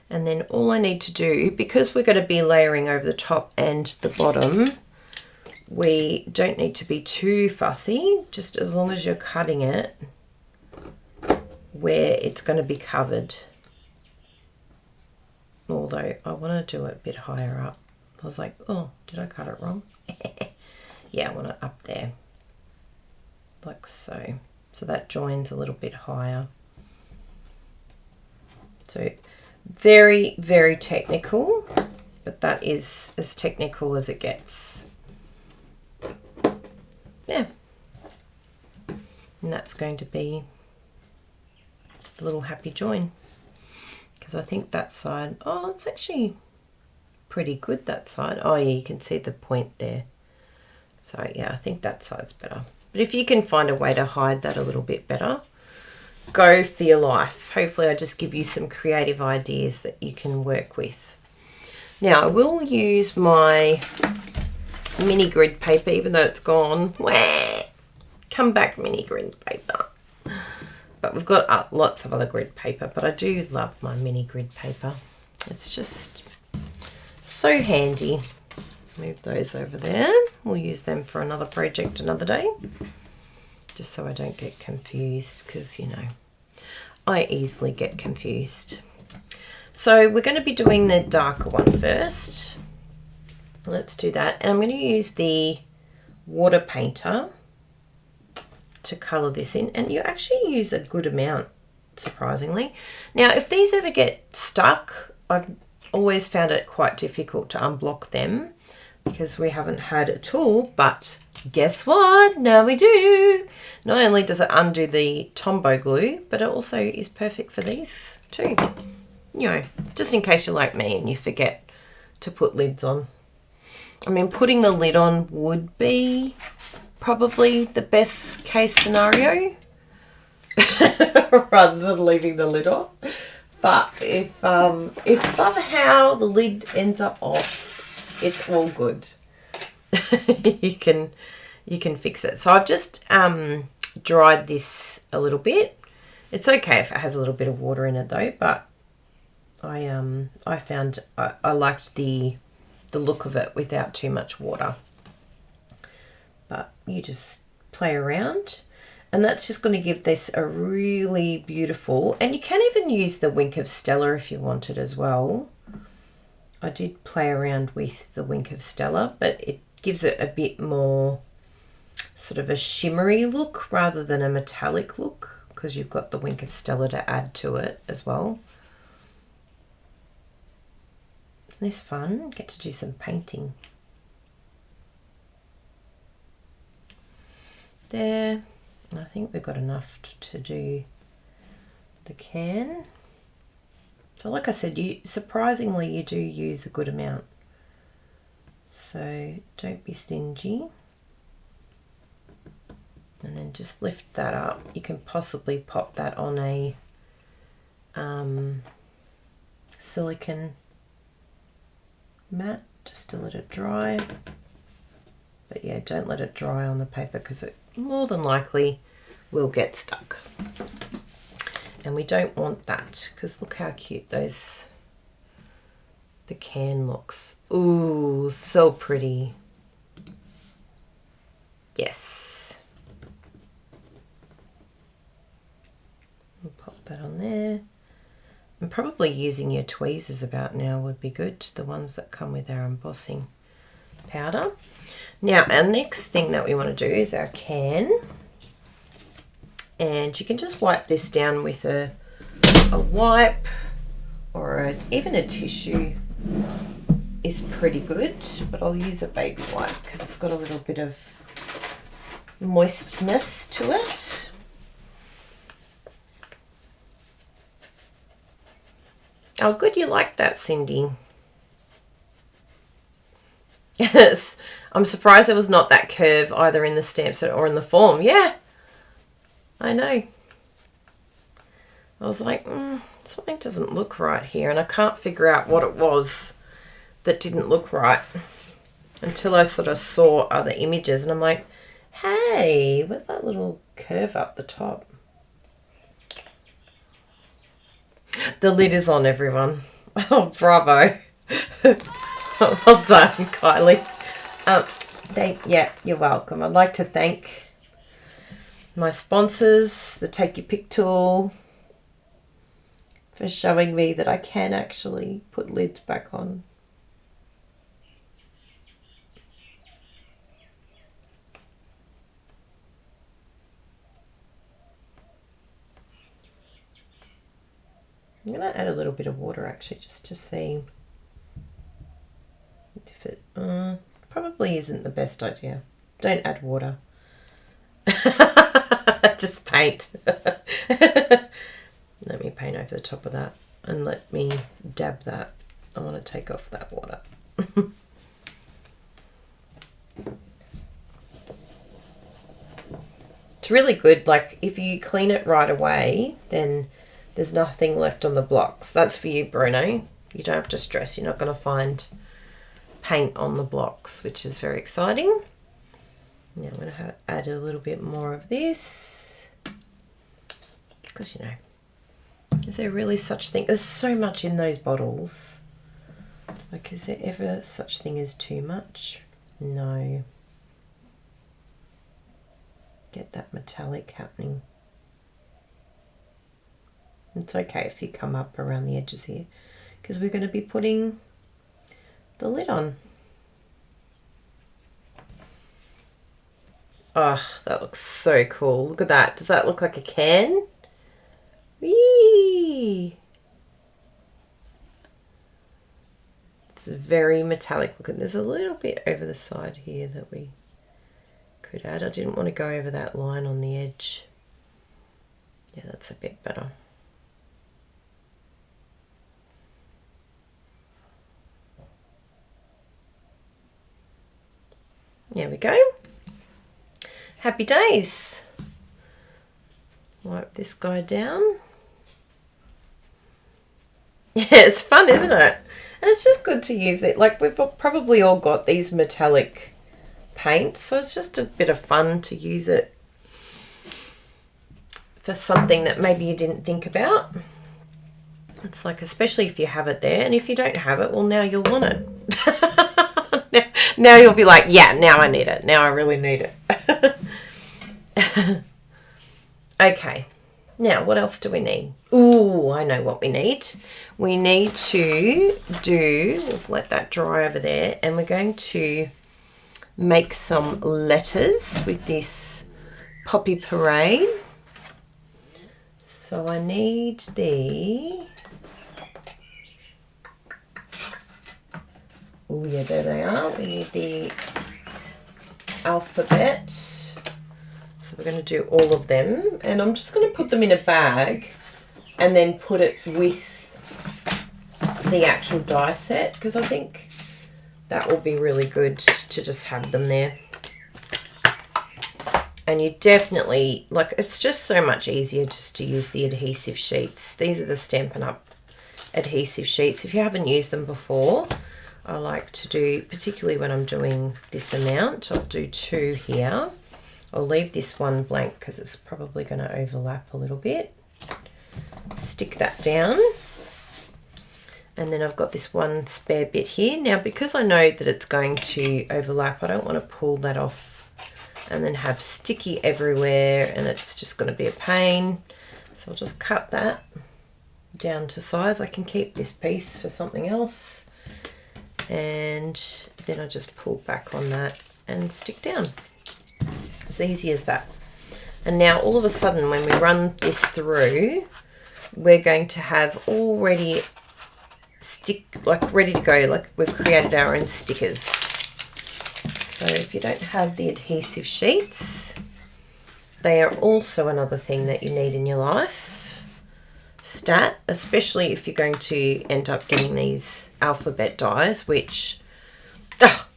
And then all I need to do, because we're going to be layering over the top and the bottom, we don't need to be too fussy, just as long as you're cutting it where it's going to be covered. Although I want to do it a bit higher up, I was like, oh, did I cut it wrong? Yeah, I want it up there. Like so. So that joins a little bit higher. So very, very technical, but that is as technical as it gets. Yeah. And that's going to be a little happy join. Because I think that side, oh, it's actually pretty good, that side. Oh yeah, you can see the point there. So yeah, I think that side's better. But if you can find a way to hide that a little bit better, go for your life. Hopefully I just give you some creative ideas that you can work with. Now I will use my mini grid paper, even though it's gone. Wah! Come back, mini grid paper. But we've got lots of other grid paper, but I do love my mini grid paper. It's just so handy. Move those over there. We'll use them for another project another day. Just so I don't get confused, because, you know, I easily get confused. So we're going to be doing the darker one first. Let's do that. And I'm going to use the water painter to colour this in. And you actually use a good amount, surprisingly. Now, if these ever get stuck, I've always found it quite difficult to unblock them because we haven't had a tool, but guess what? Now we do. Not only does it undo the Tombow glue, but it also is perfect for these too. You know, just in case you're like me and you forget to put lids on. I mean, putting the lid on would be probably the best case scenario rather than leaving the lid on. But if somehow the lid ends up off, it's all good. you can fix it. So I've just dried this a little bit. It's okay if it has a little bit of water in it though, but I found I liked the look of it without too much water. But you just play around, and that's just going to give this a really beautiful, and you can even use the Wink of Stella if you wanted as well. I did play around with the Wink of Stella, but it gives it a bit more sort of a shimmery look rather than a metallic look, because you've got the Wink of Stella to add to it as well. Isn't this fun? Get to do some painting. There. I think we've got enough to do the can. So like I said, surprisingly you do use a good amount. So don't be stingy. And then just lift that up. You can possibly pop that on a silicone mat just to let it dry. But yeah, don't let it dry on the paper because it more than likely will get stuck. And we don't want that because look how cute the can looks. Ooh, so pretty. Yes. We'll pop that on there. And probably using your tweezers about now would be good, the ones that come with our embossing powder. Now, our next thing that we want to do is our can. And you can just wipe this down with a wipe or even a tissue is pretty good, but I'll use a baby wipe because it's got a little bit of moistness to it. Oh, good, you like that, Cindy. Yes, I'm surprised there was not that curve either in the stamp set or in the form. Yeah, I know. I was like, something doesn't look right here, and I can't figure out what it was that didn't look right until I sort of saw other images, and I'm like, hey, where's that little curve up the top? The lid is on, everyone. Oh, bravo. Well done, Kylie. Yeah, you're welcome. I'd like to thank my sponsors, the Take Your Pick tool, for showing me that I can actually put lids back on. I'm going to add a little bit of water actually just to see if it probably isn't the best idea. Don't add water. Just paint. Let me paint over the top of that and let me dab that. I want to take off that water. It's really good, like if you clean it right away, then there's nothing left on the blocks. That's for you, Bruno. You don't have to stress. You're not going to find paint on the blocks, which is very exciting. Now I'm going to add a little bit more of this because, you know, is there really such thing? There's so much in those bottles. Like, is there ever such thing as too much? No. Get that metallic happening. It's okay if you come up around the edges here because we're going to be putting the lid on. Oh, that looks so cool. Look at that. Does that look like a can? Whee! It's very metallic looking. There's a little bit over the side here that we could add. I didn't want to go over that line on the edge. Yeah, that's a bit better. There we go. Happy days. Wipe this guy down. Yeah, it's fun, isn't it? And it's just good to use it. Like, we've probably all got these metallic paints, so it's just a bit of fun to use it for something that maybe you didn't think about. It's like, especially if you have it there, and if you don't have it, well, now you'll want it. Now you'll be like, yeah, now I need it. Now I really need it. Okay. Now, what else do we need? Ooh, I know what we need. We need to let that dry over there, and we're going to make some letters with this Poppy Parade. So I need oh yeah, there they are. We need the alphabet. So we're going to do all of them, and I'm just going to put them in a bag and then put it with the actual die set, because I think that will be really good to just have them there. And you definitely, like, it's just so much easier just to use the adhesive sheets. These are the Stampin' Up! Adhesive sheets. If you haven't used them before, I like to do, particularly when I'm doing this amount, I'll do 2 here. I'll leave this one blank because it's probably going to overlap a little bit. Stick that down. And then I've got this one spare bit here. Now, because I know that it's going to overlap, I don't want to pull that off and then have sticky everywhere, and it's just going to be a pain. So I'll just cut that down to size. I can keep this piece for something else. And then I just pull back on that and stick down. As easy as that. And now all of a sudden when we run this through, we're going to have already ready to go, like we've created our own stickers. So if you don't have the adhesive sheets, they are also another thing that you need in your life. Especially if you're going to end up getting these alphabet dies, which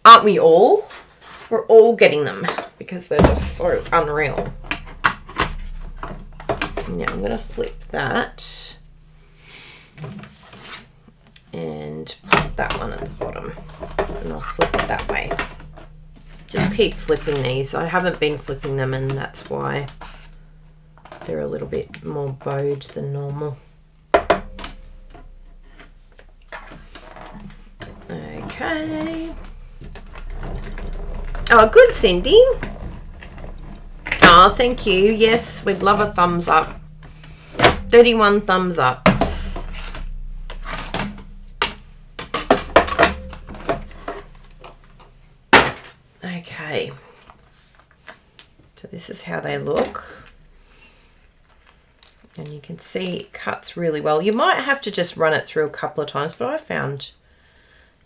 aren't we all? We're all getting them because they're just so unreal. Now I'm going to flip that and put that one at the bottom, and I'll flip it that way. Just keep flipping these. I haven't been flipping them, and that's why they're a little bit more bowed than normal. Okay. Oh, good, Cindy. Oh, thank you. Yes, we'd love a thumbs up. 31 thumbs ups. Okay. So this is how they look. And you can see it cuts really well. You might have to just run it through a couple of times, but I found,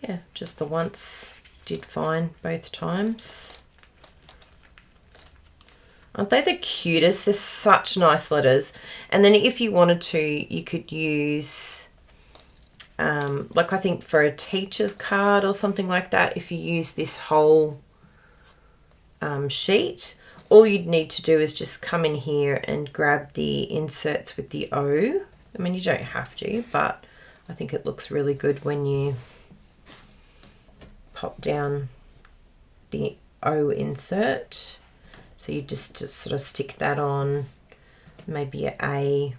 yeah, just the once did fine both times. Aren't they the cutest? They're such nice letters. And then if you wanted to, you could use, like I think for a teacher's card or something like that, if you use this whole sheet, all you'd need to do is just come in here and grab the inserts with the O. I mean, you don't have to, but I think it looks really good when you pop down the O insert. So you just sort of stick that on, maybe an A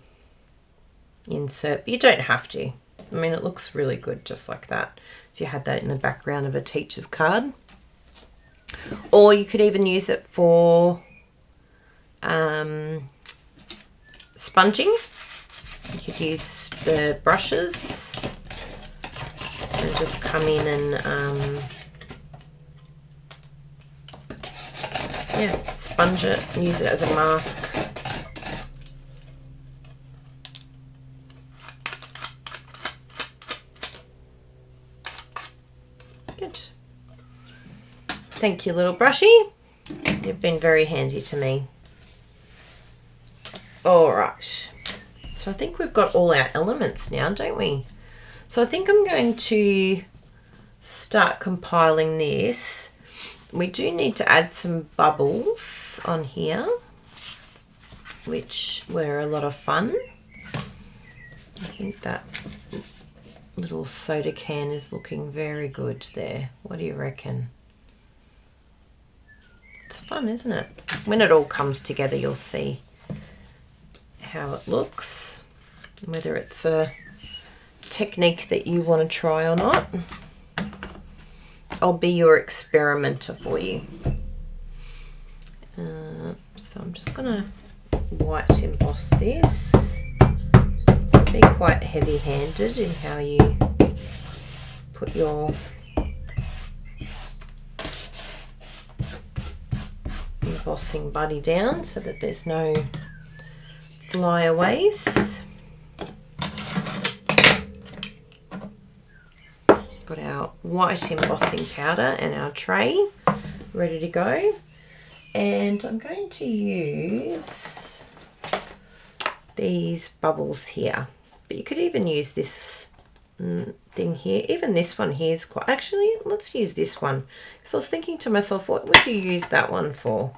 insert, but you don't have to. I mean, it looks really good just like that if you had that in the background of a teacher's card. Or you could even use it for sponging. You could use the brushes and just come in and yeah, sponge it and use it as a mask. Good. Thank you, little brushie. You've been very handy to me. All right. So I think we've got all our elements now, don't we? So I think I'm going to start compiling this. We do need to add some bubbles on here, which were a lot of fun. I think that little soda can is looking very good there. What do you reckon? It's fun, isn't it? When it all comes together, you'll see how it looks, whether it's a technique that you want to try or not. I'll be your experimenter for you. So I'm just going to white emboss this. So be quite heavy-handed in how you put your embossing buddy down so that there's no flyaways. Got our white embossing powder and our tray ready to go. And I'm going to use these bubbles here. But you could even use this thing here. Even this one here is quite... Actually, let's use this one. Because I was thinking to myself, what would you use that one for?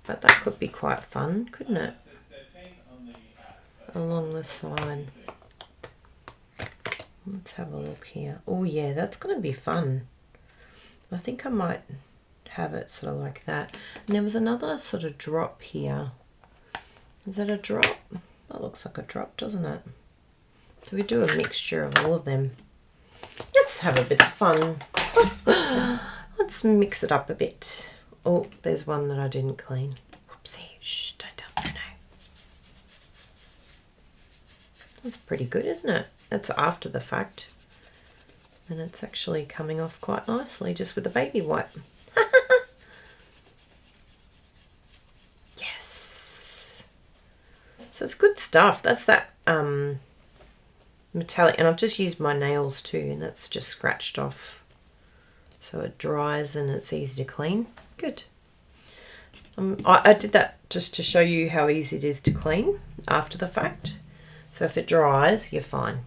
But that could be quite fun, couldn't it? Along the side. Let's have a look here. Oh yeah, that's going to be fun. I think I might have it sort of like that. And there was another sort of drop here. Is that a drop? That looks like a drop, doesn't it? So we do a mixture of all of them. Let's have a bit of fun. Let's mix it up a bit. Oh, there's one that I didn't clean. Whoopsie. Shh, don't tell Bruno. That's pretty good, isn't it? That's after the fact. And it's actually coming off quite nicely just with the baby wipe. Yes. So it's good stuff. That's that metallic. And I've just used my nails too, and that's just scratched off. So it dries and it's easy to clean. Good. I did that just to show you how easy it is to clean after the fact. So if it dries, you're fine.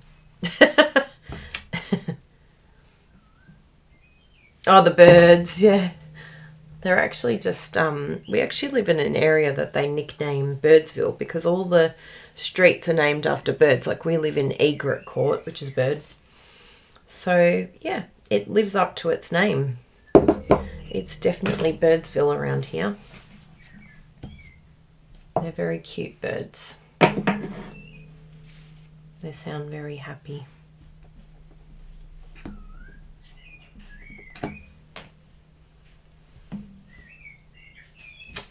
Oh, the birds, yeah. They're actually just, we actually live in an area that they nickname Birdsville because all the streets are named after birds. Like we live in Egret Court, which is bird. So, yeah, it lives up to its name. It's definitely Birdsville around here. They're very cute birds. They sound very happy.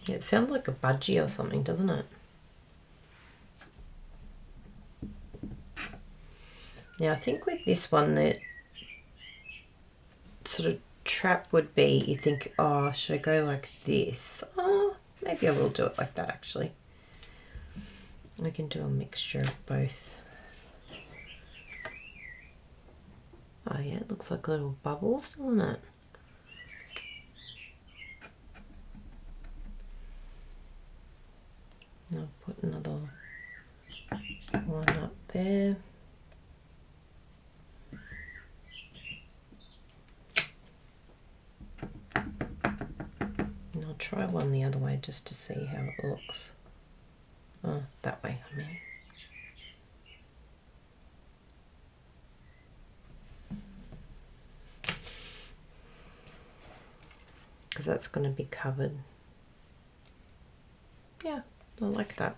Yeah, it sounds like a budgie or something, doesn't it? Now, I think with this one, that sort of trap would be, you think, oh, should I go like this? Oh, maybe I will do it like that, actually. We can do a mixture of both. Oh yeah, it looks like little bubbles, doesn't it? I'll put another one up there. And I'll try one the other way just to see how it looks. Oh, that way, I mean. Because that's going to be covered. Yeah, I like that.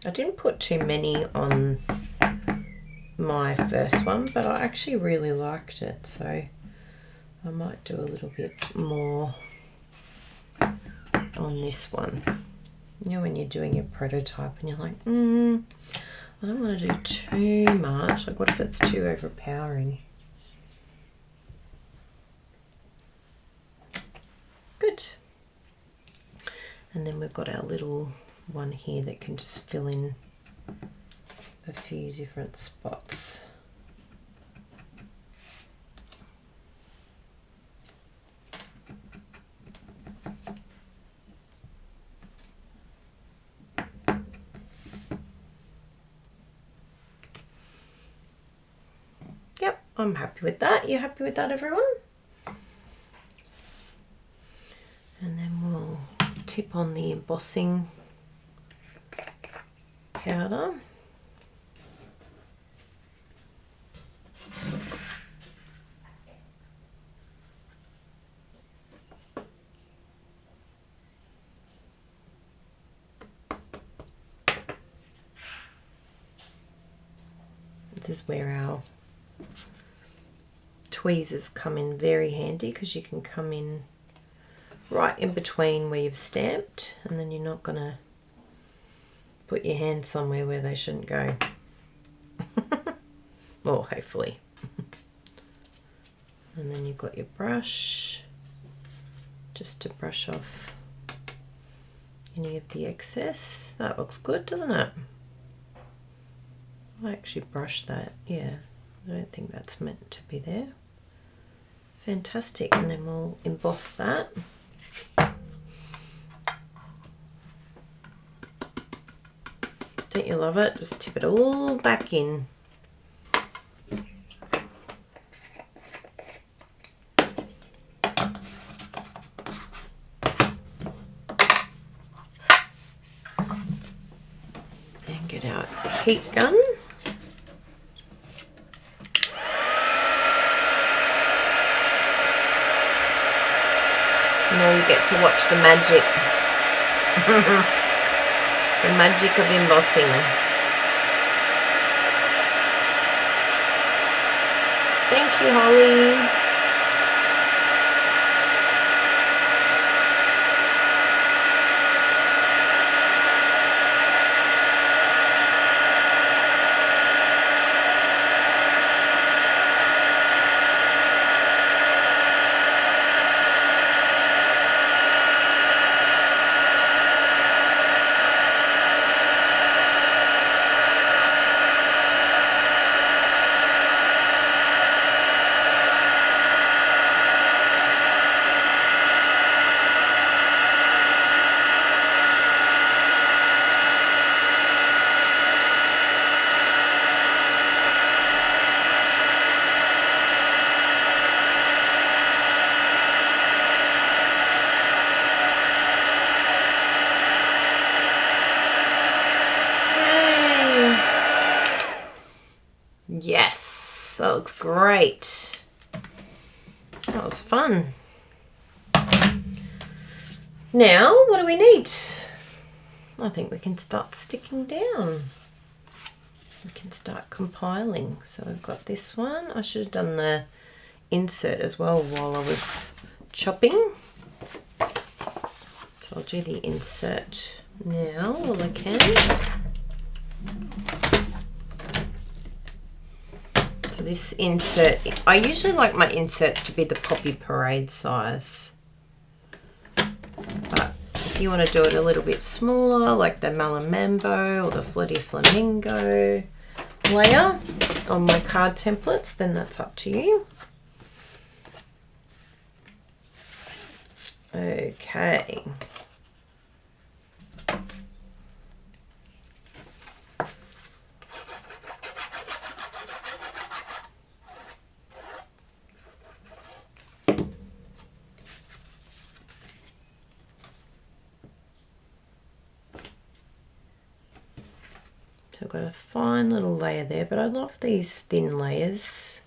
I didn't put too many on my first one, but I actually really liked it, so I might do a little bit more on this one. You know, when you're doing your prototype and you're like, I don't want to do too much. Like, what if it's too overpowering? Good. And then we've got our little one here that can just fill in a few different spots. Yep, I'm happy with that. You happy with that, everyone? And then we'll tip on the embossing powder. This is where our tweezers come in very handy, because you can come in right in between where you've stamped, and then you're not going to put your hand somewhere where they shouldn't go. Well, hopefully. And then you've got your brush, just to brush off any of the excess. That looks good, doesn't it? I actually brushed that, yeah. I don't think that's meant to be there. Fantastic, and then we'll emboss that. Don't you love it? Just tip it all back in. And get out the heat gun. Now you get to watch the magic. The magic of embossing. Thank you, Holly. Yes, that looks great. That was fun. Now, what do we need? I think we can start sticking down. We can start compiling. So we've got this one. I should have done the insert as well while I was chopping. So I'll do the insert now while I can. So this insert, I usually like my inserts to be the Poppy Parade size. But if you want to do it a little bit smaller, like the Malamambo or the Flirty Flamingo layer on my card templates, then that's up to you. Okay. So I've got a fine little layer there, but I love these thin layers.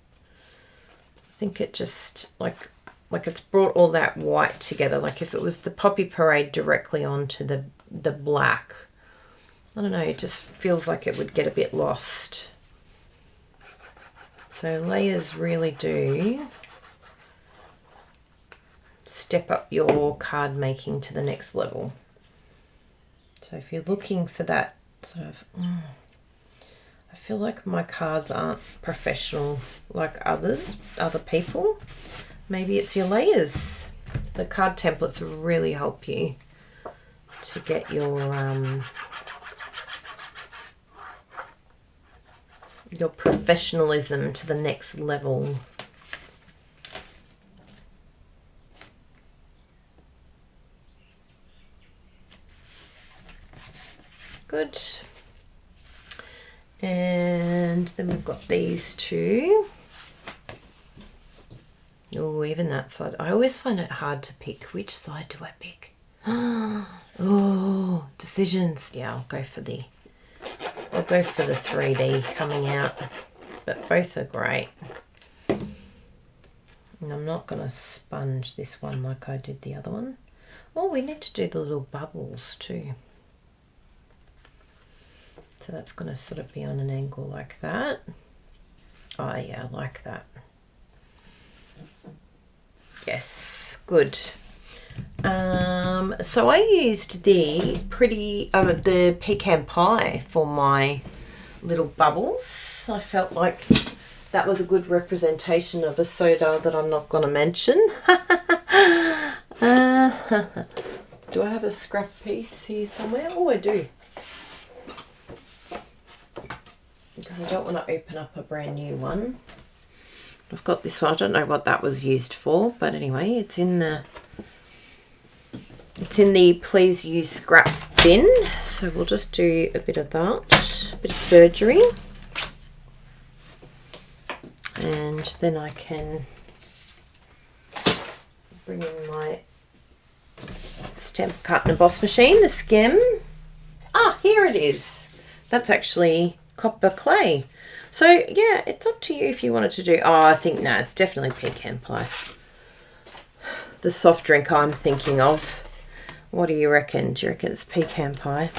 I think it just like it's brought all that white together. Like if it was the Poppy Parade directly onto the black, I don't know, it just feels like it would get a bit lost. So layers really do step up your card making to the next level. So if you're looking for that sort of, I feel like my cards aren't professional like other people. Maybe it's your layers. The card templates will really help you to get your professionalism to the next level. Good. And then we've got these two. Oh, even that side. I always find it hard to pick. Which side do I pick? Oh, decisions. Yeah, I'll go for the 3D coming out. But both are great. And I'm not going to sponge this one like I did the other one. Oh, we need to do the little bubbles too. So that's going to sort of be on an angle like that. Oh yeah, I like that. Yes, good. So I used the pecan pie for my little bubbles. I felt like that was a good representation of a soda that I'm not going to mention. Do I have a scrap piece here somewhere? Oh, I do. Because I don't want to open up a brand new one. I've got this one. I don't know what that was used for, but anyway, it's in the please use scrap bin. So we'll just do a bit of that, a bit of surgery, and then I can bring in my stamp cut and emboss machine, the skim. Ah, here it is. That's actually copper clay. So yeah, it's up to you if you wanted to do, I think no, it's definitely pecan pie. The soft drink I'm thinking of. What do you reckon? Do you reckon it's pecan pie?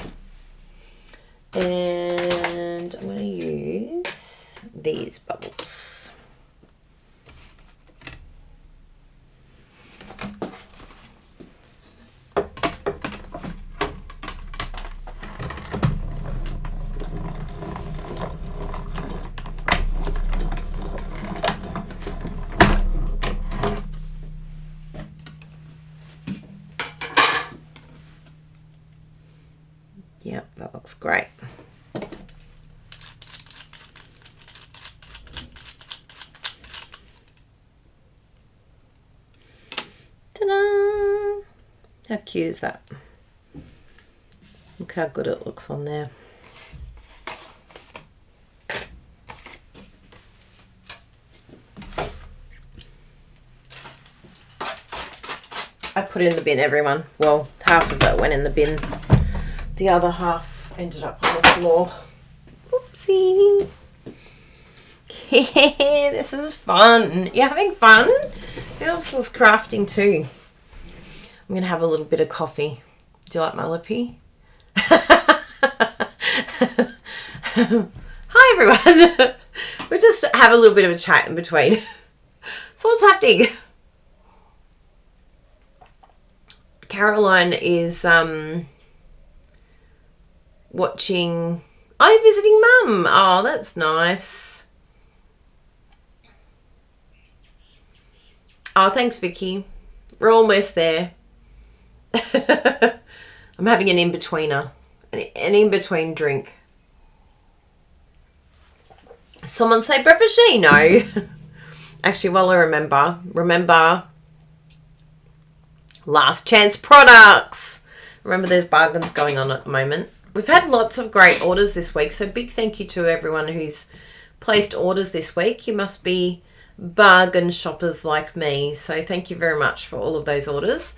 And I'm going to use these bubbles. Yep, that looks great. Ta-da! How cute is that? Look how good it looks on there. I put it in the bin, everyone. Well, half of it went in the bin. The other half ended up on the floor. Oopsie. This is fun. You having fun? Who else was crafting too? I'm going to have a little bit of coffee. Do you like my lippy? Hi everyone. We'll just have a little bit of a chat in between. So what's happening? Caroline is watching. I'm visiting Mum. Oh, that's nice. Oh, thanks, Vicky. We're almost there. I'm having an in-betweener. An in-between drink. Someone say Brevagino. Actually, while I remember last chance products. Remember there's bargains going on at the moment. We've had lots of great orders this week, so big thank you to everyone who's placed orders this week. You must be bargain shoppers like me, so thank you very much for all of those orders.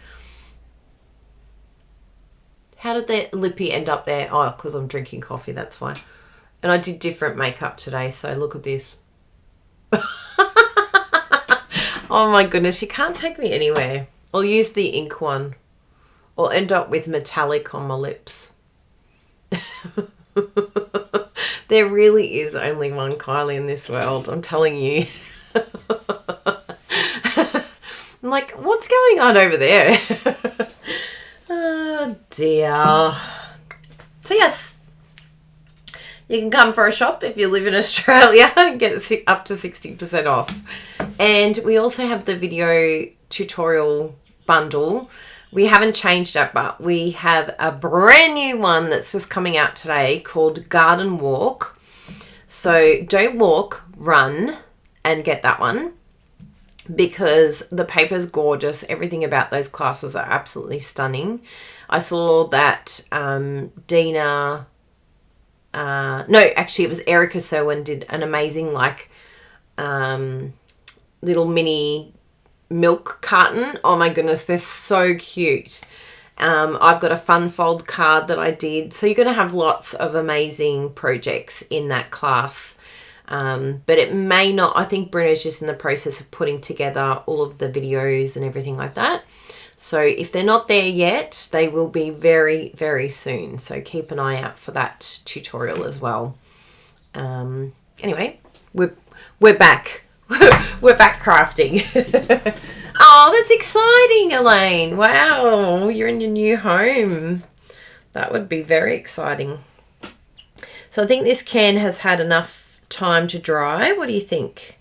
How did the lippy end up there? Oh, because I'm drinking coffee, that's why. And I did different makeup today, so look at this. Oh my goodness, you can't take me anywhere. I'll use the ink one. I'll end up with metallic on my lips. There really is only one Kylie in this world, I'm telling you. I'm like, what's going on over there? Oh dear. So yes, you can come for a shop if you live in Australia and get up to 60% off. And we also have the video tutorial bundle. We haven't changed that, but we have a brand new one that's just coming out today called Garden Walk. So don't walk, run, and get that one because the paper's gorgeous. Everything about those classes are absolutely stunning. I saw that Dina... it was Erica Serwin did an amazing little mini milk carton. Oh my goodness, they're so cute. I've got a fun fold card that I did. So you're going to have lots of amazing projects in that class. But it may not, I think Bruno's just in the process of putting together all of the videos and everything like that. So if they're not there yet, they will be very, very soon. So keep an eye out for that tutorial as well. Anyway, we're back. We're back crafting. Oh, that's exciting, Elaine. Wow, you're in your new home. That would be very exciting. So I think this can has had enough time to dry. What do you think?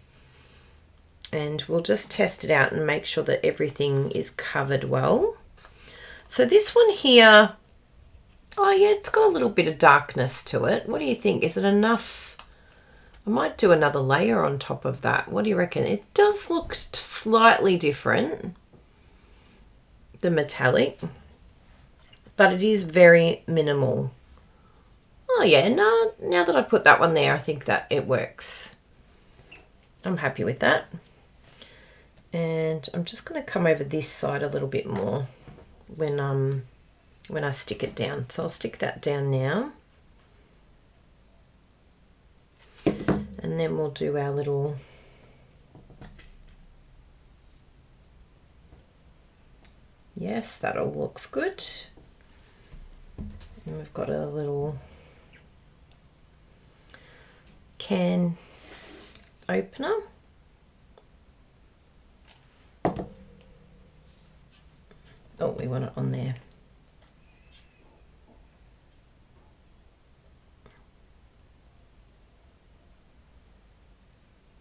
And we'll just test it out and make sure that everything is covered well. So this one here, oh yeah, it's got a little bit of darkness to it. What do you think? Is it enough? I might do another layer on top of that. What do you reckon? It does look slightly different, the metallic, but it is very minimal. Oh yeah, no, now that I've put that one there, I think that it works. I'm happy with that. And I'm just going to come over this side a little bit more when I stick it down. So I'll stick that down now. And then we'll do our little yes, that all looks good. And we've got a little can opener. Oh, we want it on there.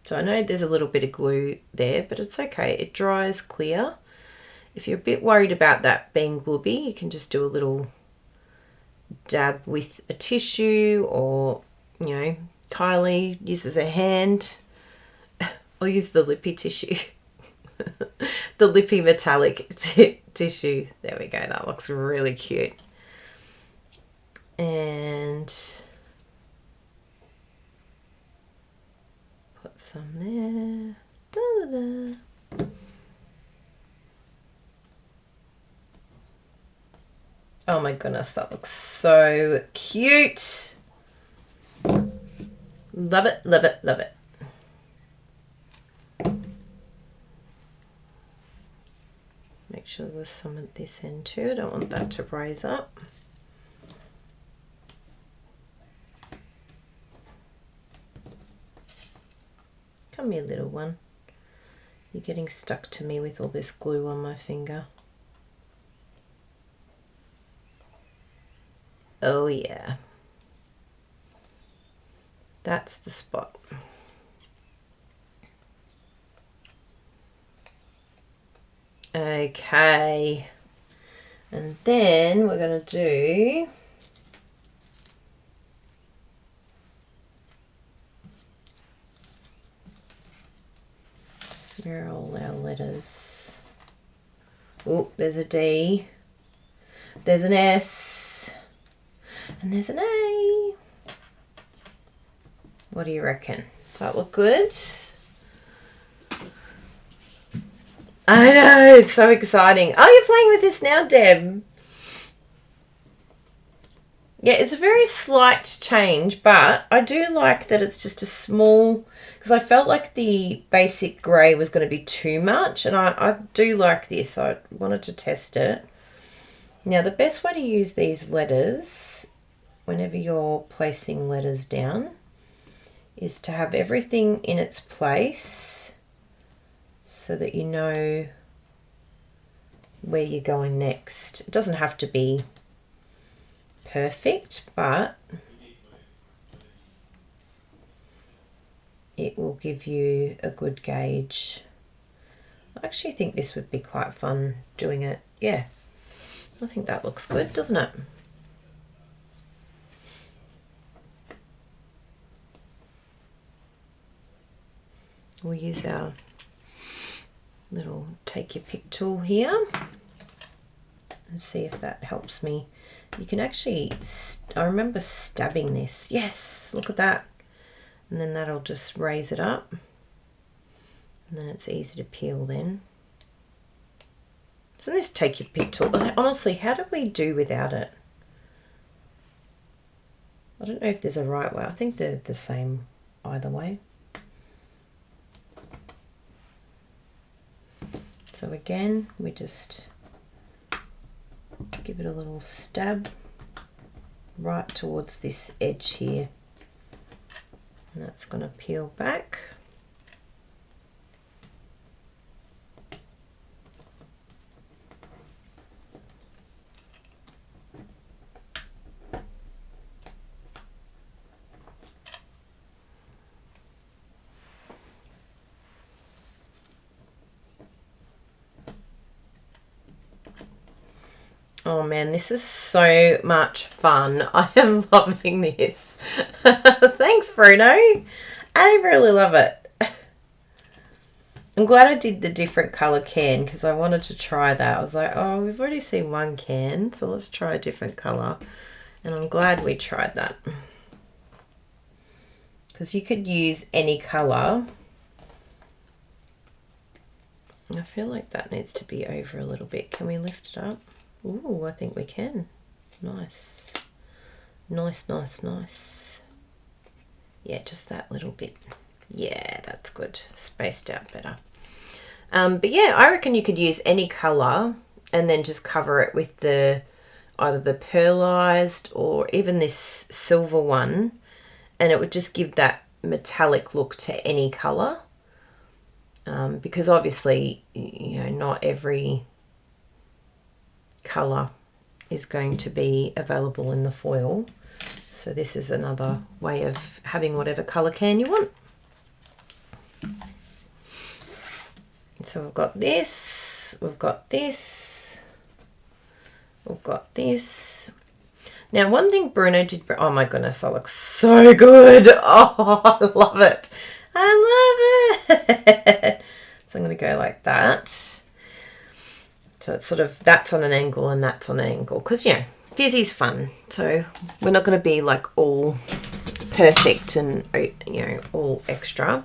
So I know there's a little bit of glue there, but it's okay. It dries clear. If you're a bit worried about that being glooby, you can just do a little dab with a tissue, or, you know, Kylie uses her hand. I'll use the lippy tissue. The lippy metallic tissue. There we go. That looks really cute. And put some there. Da-da-da. Oh my goodness, that looks so cute. Love it, love it, love it. Make sure there's some at this end too. I don't want that to raise up. Come here, little one. You're getting stuck to me with all this glue on my finger. Oh yeah. That's the spot. Okay. And then we're going to do where are all our letters? Oh, there's a D, there's an S, and there's an A. What do you reckon? Does that look good? I know, it's so exciting. Oh, you're playing with this now, Deb. Yeah, it's a very slight change, but I do like that it's just a small, because I felt like the basic grey was going to be too much, and I do like this. I wanted to test it. Now, the best way to use these letters, whenever you're placing letters down, is to have everything in its place so that you know where you're going next. It doesn't have to be perfect, but it will give you a good gauge. I actually think this would be quite fun doing it. Yeah, I think that looks good, doesn't it? We'll use our little take your pick tool here and see if that helps me. You can actually, I remember stabbing this. Yes, look at that. And then that'll just raise it up. And then it's easy to peel then. So this take your pick tool, honestly, how do we do without it? I don't know if there's a right way. I think they're the same either way. So again, we just give it a little stab right towards this edge here. And that's going to peel back. Oh man, this is so much fun. I am loving this. Thanks, Bruno. I really love it. I'm glad I did the different colour can because I wanted to try that. I was like, oh, we've already seen one can, so let's try a different colour. And I'm glad we tried that. Because you could use any colour. I feel like that needs to be over a little bit. Can we lift it up? Ooh, I think we can. Nice. Nice, nice, nice. Yeah, just that little bit. Yeah, that's good. Spaced out better. But yeah, I reckon you could use any colour and then just cover it with the either the pearlized or even this silver one, and it would just give that metallic look to any colour. Because obviously, you know, not every colour is going to be available in the foil. So this is another way of having whatever colour can you want. So we've got this, we've got this, we've got this. Now one thing Bruno did, oh my goodness, that looks so good. Oh, I love it. I love it. So I'm going to go like that. So it's sort of, that's on an angle and that's on an angle. Because, you know, Fizzy's fun. So we're not going to be like all perfect and, you know, all extra.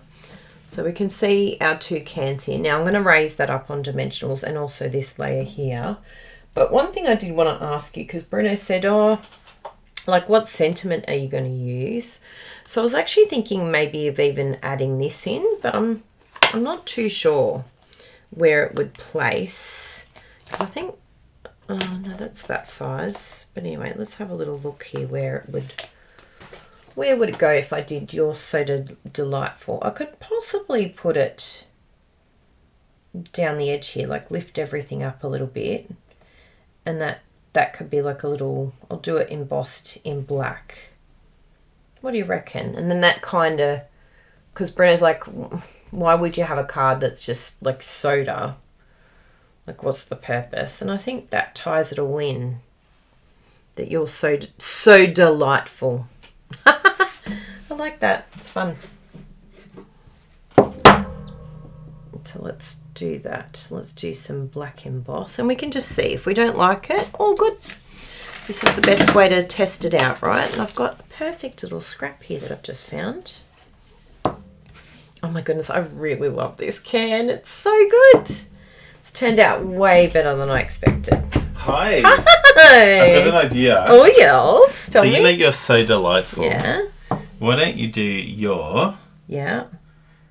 So we can see our two cans here. Now I'm going to raise that up on dimensionals and also this layer here. But one thing I did want to ask you, because Bruno said, oh, like what sentiment are you going to use? So I was actually thinking maybe of even adding this in, but I'm not too sure where it would place. I think, oh no, that's that size. But anyway, let's have a little look here where would it go if I did You're So Delightful. I could possibly put it down the edge here, like lift everything up a little bit. And that could be like a little, I'll do it embossed in black. What do you reckon? And then that kind of, because Bruno's like, why would you have a card that's just like soda? Like, what's the purpose? And I think that ties it all in. That you're so delightful. I like that. It's fun. So let's do that. Let's do some black emboss. And we can just see if we don't like it. All good. This is the best way to test it out, right? And I've got a perfect little scrap here that I've just found. Oh my goodness, I really love this can. It's so good. It's turned out way better than I expected. Hi. Hi. I've got an idea. Oh, yes. Tell me. You know you're so delightful. Yeah. Why don't you do your... Yeah.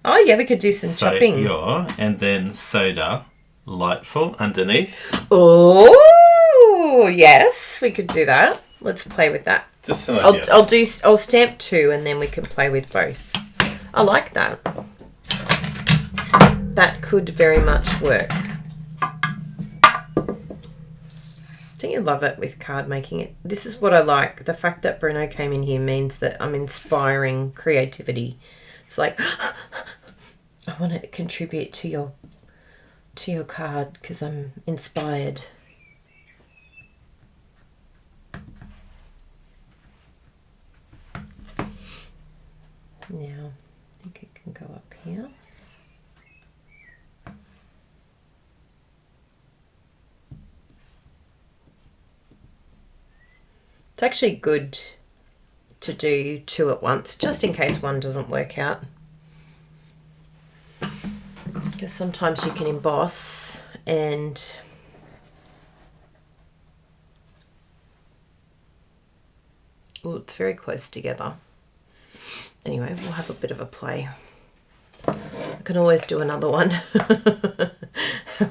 Oh, yeah, we could do some chopping. Your, and then soda, lightful underneath. Oh, yes, we could do that. Let's play with that. Just an idea. I'll stamp 2 and then we can play with both. I like that. That could very much work. Don't you love it with card making? This is what I like. The fact that Bruno came in here means that I'm inspiring creativity. It's like, I want to contribute to your card because I'm inspired. Now, I think it can go up here. It's actually good to do 2 at once, just in case one doesn't work out. Because sometimes you can emboss and oh, it's very close together. Anyway, we'll have a bit of a play. I can always do another one.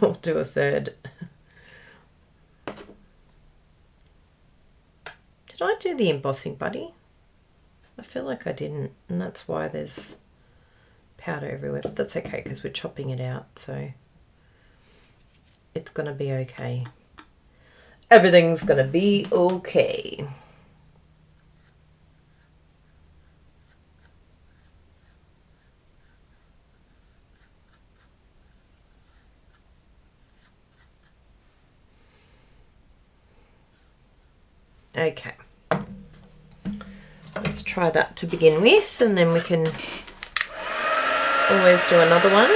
We'll do a third. Did I do the embossing buddy? I feel like I didn't, and that's why there's powder everywhere, but that's okay because we're chopping it out, so it's gonna be okay. Everything's gonna be okay. Okay. Let's try that to begin with, and then we can always do another one.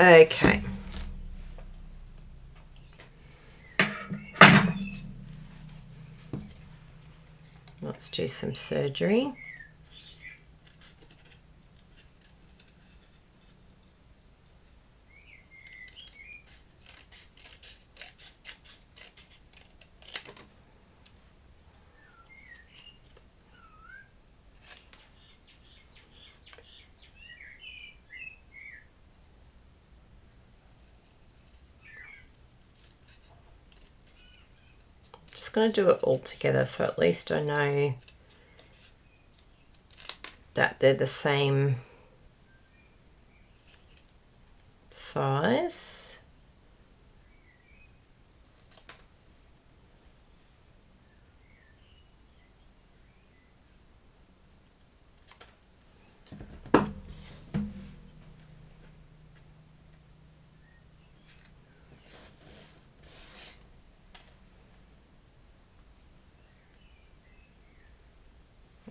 Okay. Let's do some surgery. Going to do it all together so at least I know that they're the same size.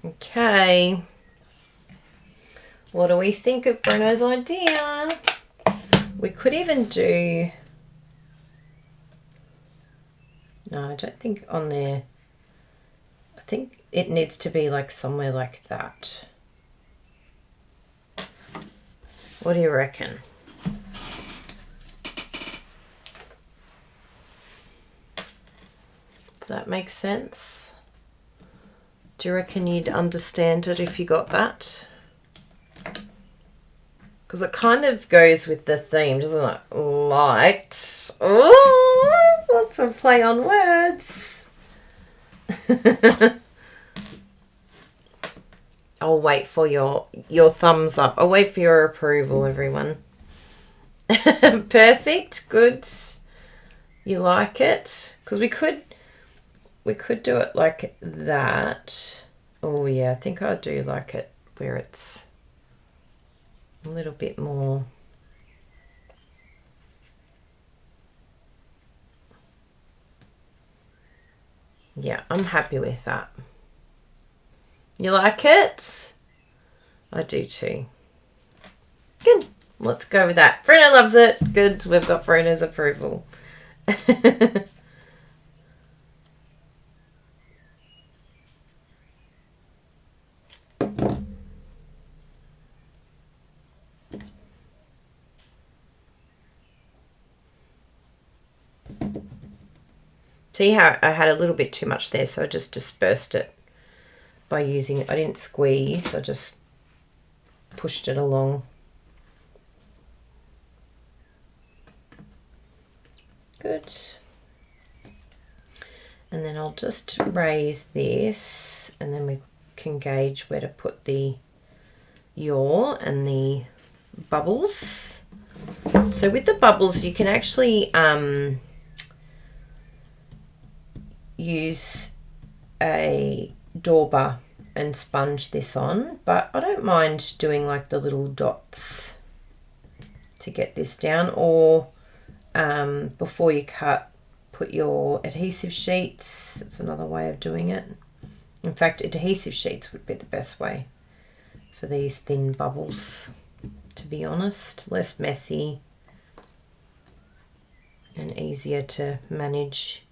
Okay, what do we think of Bruno's idea? We could even do, no, I don't think on there, I think it needs to be like somewhere like that. What do you reckon? Does that make sense? Do you reckon you'd understand it if you got that? Because it kind of goes with the theme, doesn't it? Light. Oh, lots of play on words. I'll wait for your thumbs up. I'll wait for your approval, everyone. Perfect. Good. You like it? Because we could do it like that. Oh yeah, I think I do like it where it's a little bit more. Yeah, I'm happy with that. You like it? I do too. Good. Let's go with that. Bruno loves it. Good. We've got Bruno's approval. See how I had a little bit too much there, so I just dispersed it by using it. I didn't squeeze, I just pushed it along. Good. And then I'll just raise this, and then we can gauge where to put the yaw and the bubbles. So with the bubbles, you can actually use a dauber and sponge this on, but I don't mind doing like the little dots to get this down, or before you cut, put your adhesive sheets. It's another way of doing it. In fact, adhesive sheets would be the best way for these thin bubbles, to be honest. Less messy and easier to manage.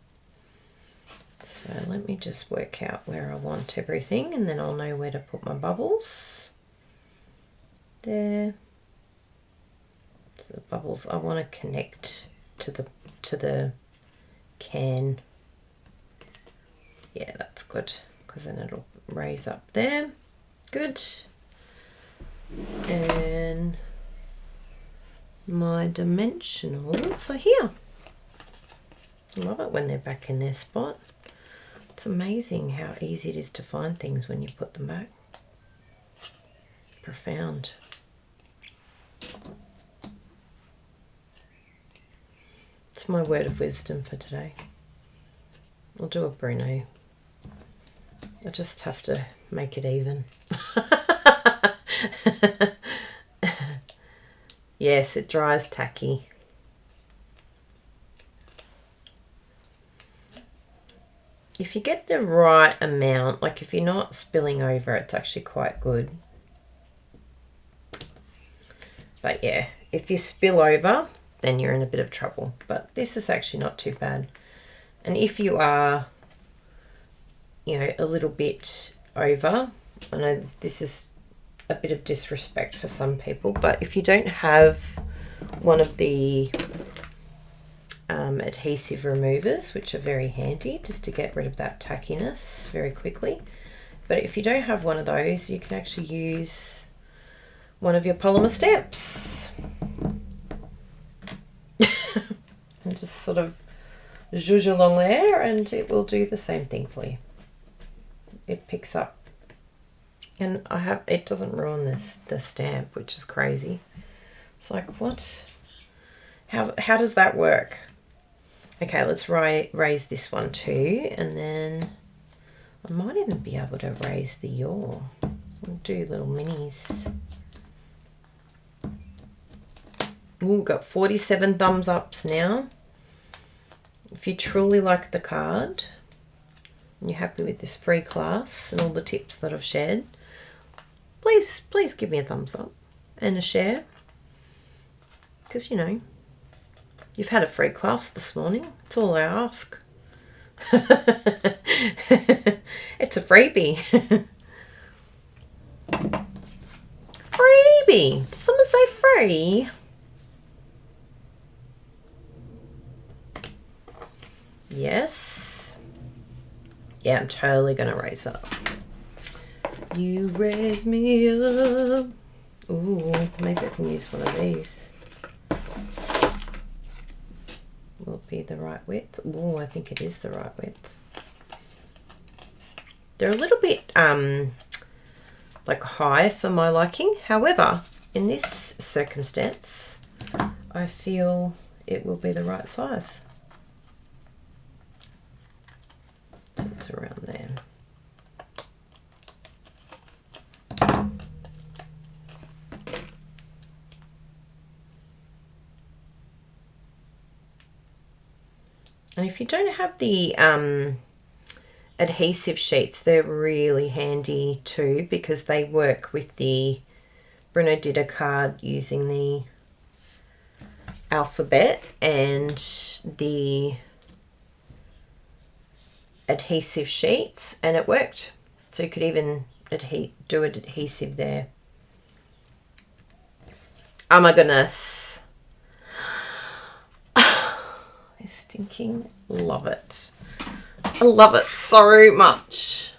So let me just work out where I want everything, and then I'll know where to put my bubbles. There. So the bubbles I want to connect to the can. Yeah, that's good, because then it'll raise up there. Good. And my dimensionals are here. I love it when they're back in their spot. It's amazing how easy it is to find things when you put them back. Profound. It's my word of wisdom for today. I'll do a Bruno. I just have to make it even. Yes, it dries tacky. If you get the right amount, like if you're not spilling over, it's actually quite good. But yeah, if you spill over, then you're in a bit of trouble. But this is actually not too bad. And if you are, you know, a little bit over, I know this is a bit of disrespect for some people, but if you don't have one of the adhesive removers, which are very handy just to get rid of that tackiness very quickly, but if you don't have one of those, you can actually use one of your polymer stamps and just sort of zhuzh along there, and it will do the same thing for you. It picks up, and it doesn't ruin the stamp, which is crazy. It's like, what? How does that work? Okay, let's raise this one too, and then I might even be able to raise the yaw. We'll do little minis. We've got 47 thumbs ups now. If you truly like the card, and you're happy with this free class and all the tips that I've shared, please give me a thumbs up and a share, because you know, you've had a free class this morning. It's all I ask. It's a freebie. Freebie. Did someone say free? Yes. Yeah, I'm totally going to raise it up. You raise me up. Ooh, maybe I can use one of these. Will it be the right width? Ooh, I think it is the right width. They're a little bit like high for my liking. However, in this circumstance, I feel it will be the right size. So it's around there. And if you don't have the adhesive sheets, they're really handy too, because they work with the Bruno did a card using the alphabet and the adhesive sheets, and it worked. So you could even do an adhesive there. Oh my goodness. It's stinking. Love it. I love it so much.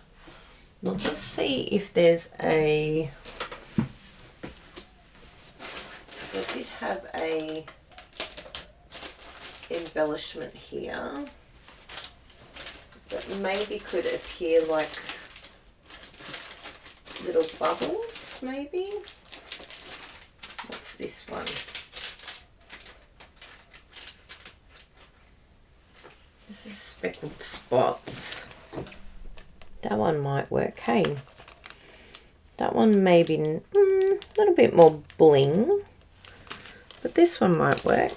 We'll just see if there's a... So I did have a embellishment here that maybe could appear like little bubbles, maybe. What's this one? This is speckled spots. That one might work, hey? That one maybe a little bit more bling, but this one might work.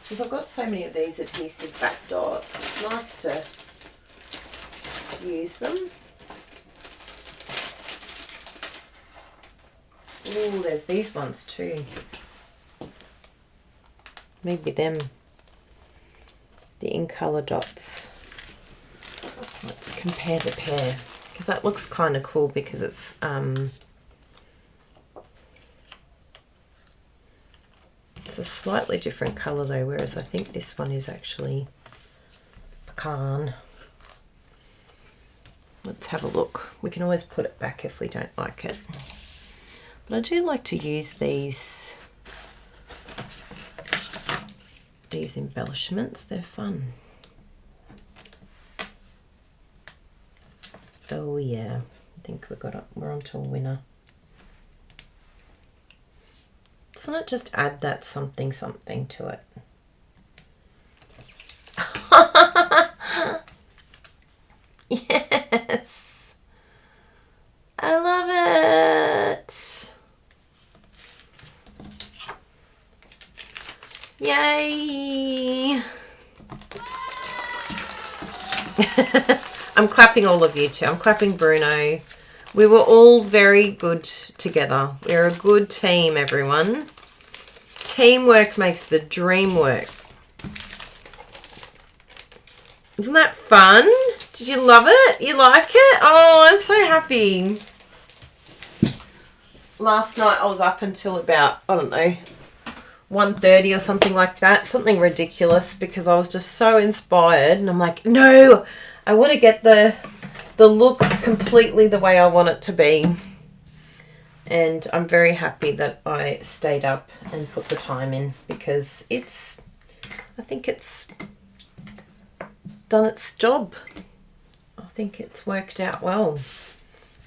Because I've got so many of these adhesive back dots, it's nice to use them. Ooh, there's these ones too. Maybe them. The in colour dots. Let's compare the pair, because that looks kind of cool because it's a slightly different colour though, whereas I think this one is actually pecan. Let's have a look. We can always put it back if we don't like it. But I do like to use these embellishments. They're fun. Oh yeah, I think we're onto a winner. Doesn't it just add that something to it? Yes, I love it. Yay. I'm clapping all of you too. I'm clapping Bruno. We were all very good together. We're a good team, everyone. Teamwork makes the dream work. Isn't that fun? Did you love it? You like it? Oh, I'm so happy. Last night I was up until about, I don't know, 1:30 or something like that. Something ridiculous, because I was just so inspired. And I'm like, no, I want to get the look completely the way I want it to be. And I'm very happy that I stayed up and put the time in, because I think it's done its job. I think it's worked out well.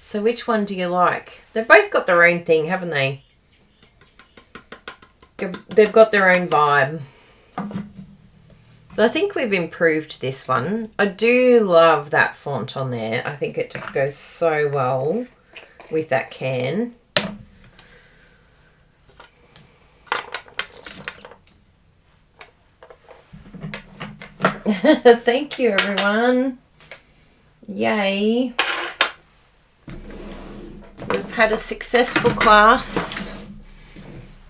So which one do you like? They've both got their own thing, haven't they? They've got their own vibe. But I think we've improved this one. I do love that font on there. I think it just goes so well with that can. Thank you, everyone. Yay. We've had a successful class.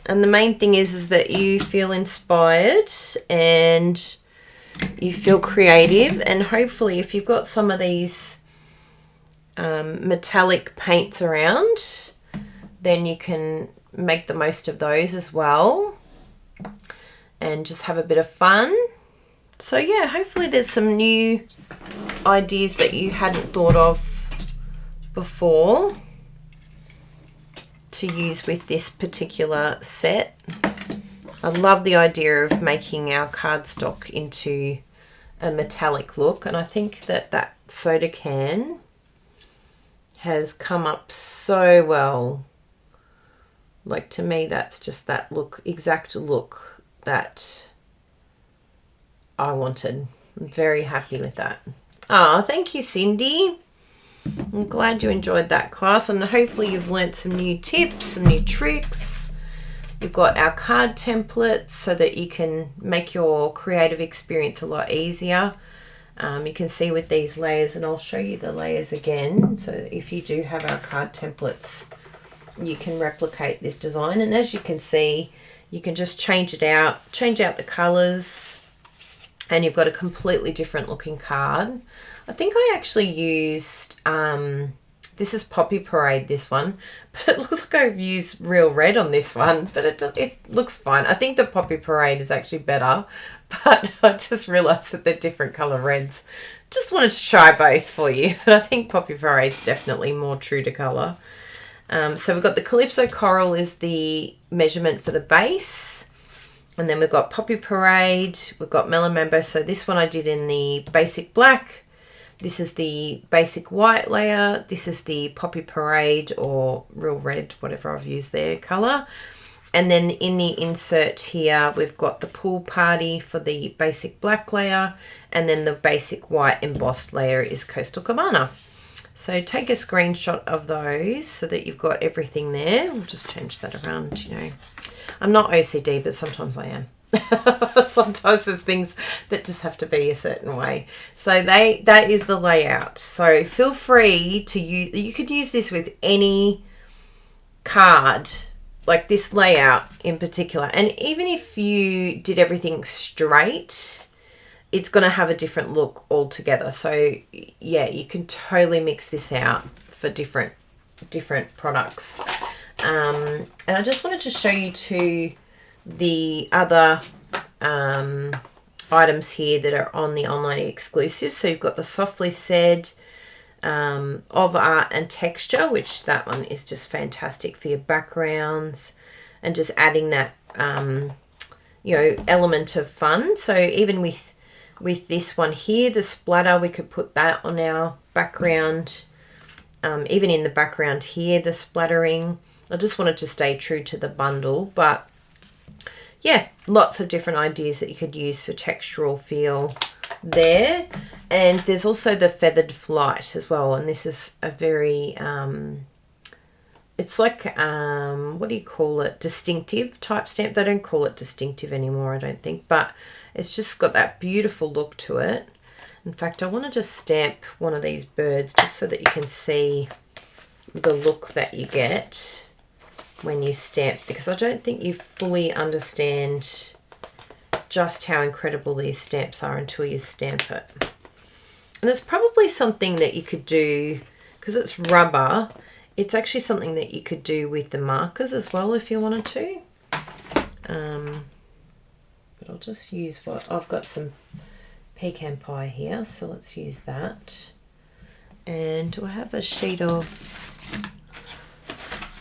And the main thing is that you feel inspired and you feel creative. And hopefully if you've got some of these metallic paints around, then you can make the most of those as well. And just have a bit of fun. So yeah, hopefully there's some new ideas that you hadn't thought of before to use with this particular set. I love the idea of making our cardstock into a metallic look, and I think that soda can has come up so well. Like, to me, that's just that look, exact look that I wanted. I'm very happy with that. Oh, thank you, Cindy. I'm glad you enjoyed that class, and hopefully you've learnt some new tips, some new tricks. We've got our card templates so that you can make your creative experience a lot easier. You can see with these layers, and I'll show you the layers again. So if you do have our card templates, you can replicate this design. And as you can see, you can just change it out, change out the colors, and you've got a completely different looking card. I think I actually used, this is Poppy Parade, this one, but it looks like I've used Real Red on this one, but it looks fine. I think the Poppy Parade is actually better, but I just realised that they're different colour reds. Just wanted to try both for you, but I think Poppy Parade is definitely more true to colour. So we've got the Calypso Coral is the measurement for the base. And then we've got Poppy Parade, we've got Mellow Mambo. So this one I did in the basic black. This is the basic white layer. This is the Poppy Parade or Real Red, whatever I've used there, colour. And then in the insert here, we've got the Pool Party for the basic black layer. And then the basic white embossed layer is Coastal Cabana. So take a screenshot of those so that you've got everything there. We'll just change that around, you know. I'm not OCD, but sometimes I am. Sometimes there's things that just have to be a certain way. So that is the layout. So feel free to use, you could use this with any card, like this layout in particular. And even if you did everything straight, it's going to have a different look altogether. So yeah, you can totally mix this out for different products. And I just wanted to show you too the other items here that are on the online exclusive. So you've got the Softly Said of Art and Texture, which that one is just fantastic for your backgrounds and just adding that you know, element of fun. So even with this one here, the splatter, we could put that on our background. Even in the background here, the splattering. I just wanted to stay true to the bundle, but yeah, lots of different ideas that you could use for textural feel there. And there's also the Feathered Flight as well, and this is a very it's like what do you call it, distinctive type stamp. They don't call it distinctive anymore, I don't think, but it's just got that beautiful look to it. In fact, I want to just stamp one of these birds just so that you can see the look that you get when you stamp, because I don't think you fully understand just how incredible these stamps are until you stamp it. And there's probably something that you could do, because it's rubber, it's actually something that you could do with the markers as well if you wanted to. But I'll just use what I've got, some pecan pie here, so let's use that. And do I have a sheet of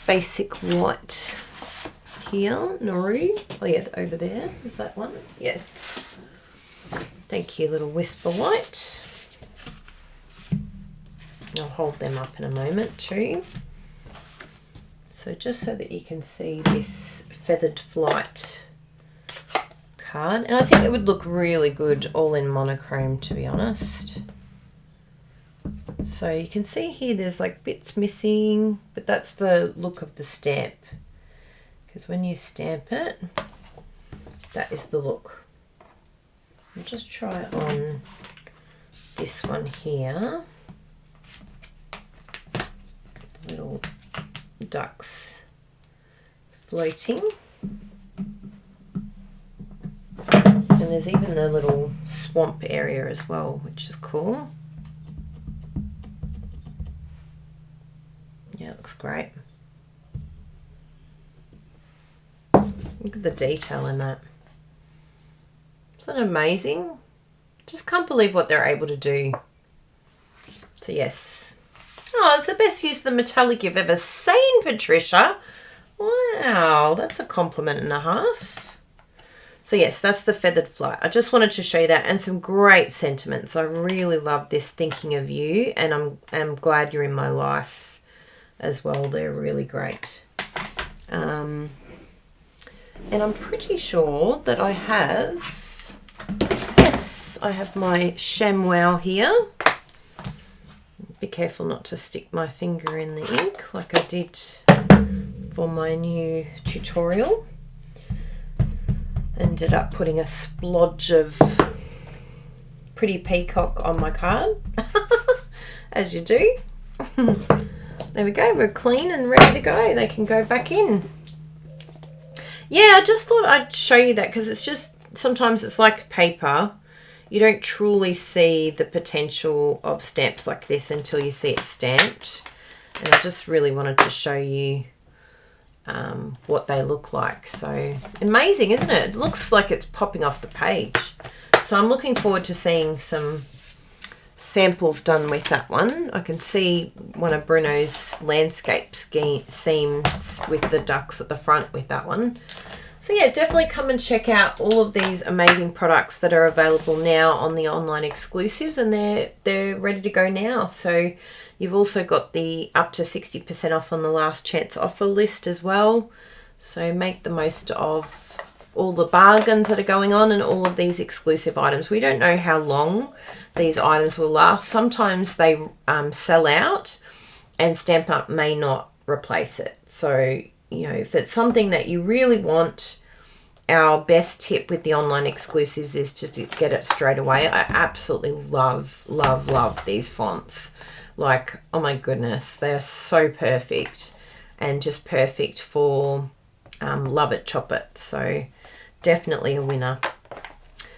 basic white here? Nauru. Oh yeah, over there is that one. Yes, thank you, little Whisper White. I'll hold them up in a moment too. So just so that you can see this Feathered Flight card, and I think it would look really good all in monochrome, to be honest. So you can see here there's like bits missing, but that's the look of the stamp, because when you stamp it, that is the look. I'll just try it on this one here. The little ducks floating. And there's even the little swamp area as well, which is cool. Yeah, it looks great. Look at the detail in that. Isn't that amazing? Just can't believe what they're able to do. So yes. Oh, it's the best use of the metallic you've ever seen, Patricia. Wow, that's a compliment and a half. So yes, that's the feathered flight. I just wanted to show you that, and some great sentiments. I really love this, thinking of you, and I'm glad you're in my life as well. They're really great. And I'm pretty sure that I have, yes, I have my ShamWow here. Be careful not to stick my finger in the ink like I did for my new tutorial. Ended up putting a splodge of Pretty Peacock on my card, as you do. There we go, we're clean and ready to go. They can go back in. Yeah, I just thought I'd show you that because it's just, sometimes it's like paper. You don't truly see the potential of stamps like this until you see it stamped. And I just really wanted to show you what they look like. So amazing, isn't it? It looks like it's popping off the page. So I'm looking forward to seeing some samples done with that one. I can see one of Bruno's landscape seams with the ducks at the front with that one. So yeah, definitely come and check out all of these amazing products that are available now on the online exclusives, and they're ready to go now. So you've also got the up to 60% off on the last chance offer list as well. So make the most of all the bargains that are going on and all of these exclusive items. We don't know how long these items will last. Sometimes they sell out and Stampin' Up may not replace it. So, you know, if it's something that you really want, our best tip with the online exclusives is just to get it straight away. I absolutely love, love, love these fonts. Like, oh my goodness, they're so perfect, and just perfect for Love It, Chop It. So definitely a winner.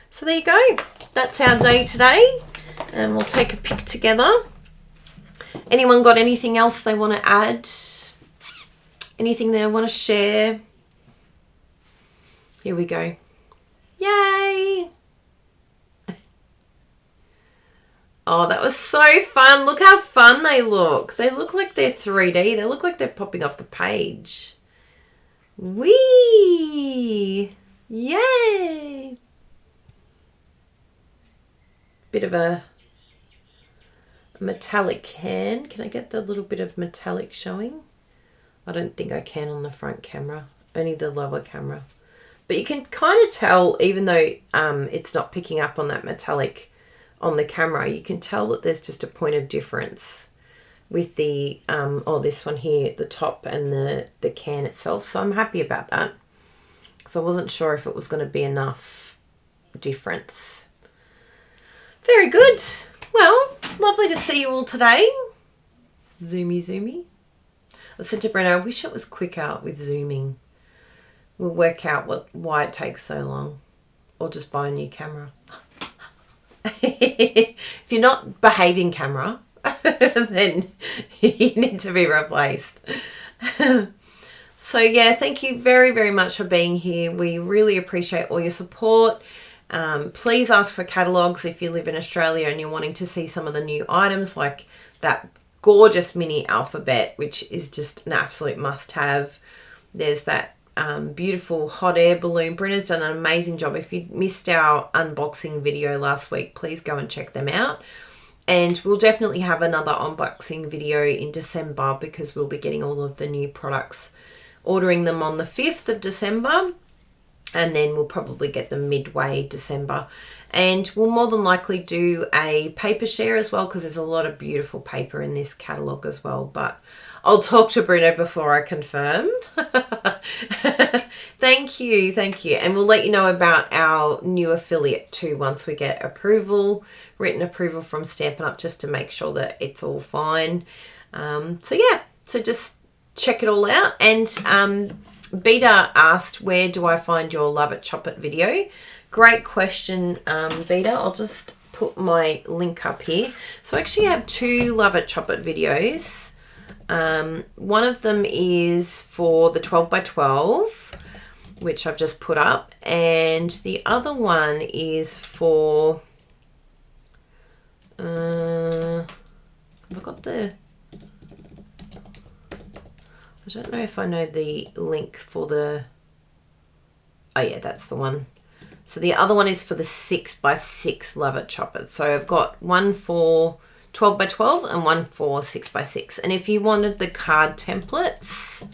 So there you go. That's our day today, and we'll take a pic together. Anyone got anything else they want to add? Anything they want to share? Here we go. Yay! Oh, that was so fun. Look how fun they look. They look like they're 3D. They look like they're popping off the page. Whee! Yay! Bit of a metallic hand. Can I get the little bit of metallic showing? I don't think I can on the front camera. Only the lower camera. But you can kind of tell, even though it's not picking up on that metallic on the camera, you can tell that there's just a point of difference with the, this one here, the top and the can itself. So I'm happy about that, because I wasn't sure if it was going to be enough difference. Very good. Well, lovely to see you all today. Zoomy, zoomy. I said to Breno, I wish it was quicker with zooming. We'll work out why it takes so long. Or just buy a new camera. If you're not behaving camera, then you need to be replaced. So yeah, thank you very, very much for being here. We really appreciate all your support. Please ask for catalogues if you live in Australia and you're wanting to see some of the new items, like that gorgeous mini alphabet, which is just an absolute must-have. There's that beautiful hot air balloon. Brenna's done an amazing job. If you missed our unboxing video last week, please go and check them out. And we'll definitely have another unboxing video in December, because we'll be getting all of the new products, ordering them on the 5th of December. And then we'll probably get them midway December. And we'll more than likely do a paper share as well, because there's a lot of beautiful paper in this catalogue as well. But I'll talk to Bruno before I confirm. Thank you. And we'll let you know about our new affiliate too once we get approval, written approval from Stampin' Up, just to make sure that it's all fine. So just check it all out. And Beta asked, where do I find your Love It, Chop It video? Great question, Beta. I'll just put my link up here. So I actually have two Love It, Chop It videos. One of them is for the 12 by 12, which I've just put up, and the other one is for have I got the, I I don't know if I know the link for the... Oh yeah, that's the one. So the other one is for the 6x6 Love It Chop It. So I've got one for 12x12 and one for 6x6. And if you wanted the card templates,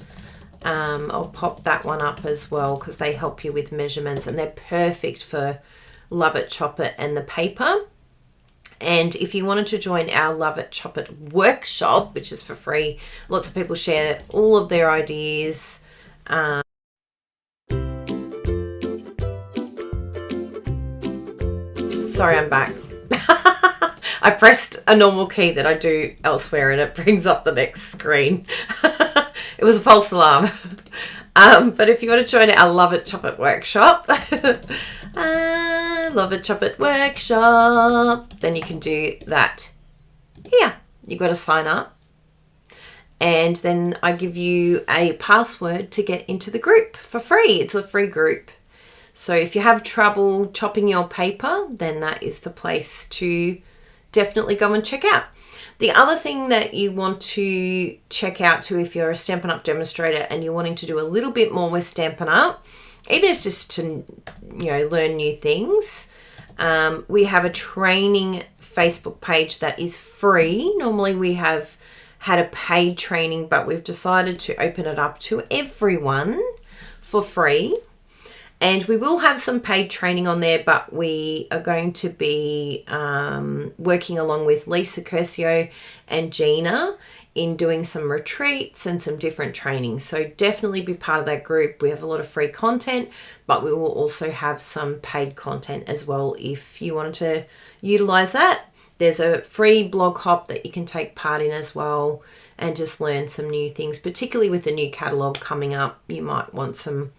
I'll pop that one up as well because they help you with measurements and they're perfect for Love It Chop It and the paper. And if you wanted to join our Love It Chop It workshop, which is for free, lots of people share all of their ideas. Sorry, I'm back. I pressed a normal key that I do elsewhere and it brings up the next screen. It was a false alarm. But if you want to join our Love It Chop It workshop, Love It Chop It workshop, then you can do that here. You've got to sign up. And then I give you a password to get into the group for free. It's a free group. So if you have trouble chopping your paper, then that is the place to definitely go and check out. The other thing that you want to check out too, if you're a Stampin' Up! Demonstrator and you're wanting to do a little bit more with Stampin' Up!, even if it's just to, learn new things, we have a training Facebook page that is free. Normally we have had a paid training, but we've decided to open it up to everyone for free. And we will have some paid training on there, but we are going to be working along with Lisa Curcio and Gina in doing some retreats and some different trainings. So definitely be part of that group. We have a lot of free content, but we will also have some paid content as well if you wanted to utilize that. There's a free blog hop that you can take part in as well and just learn some new things, particularly with the new catalogue coming up. You might want some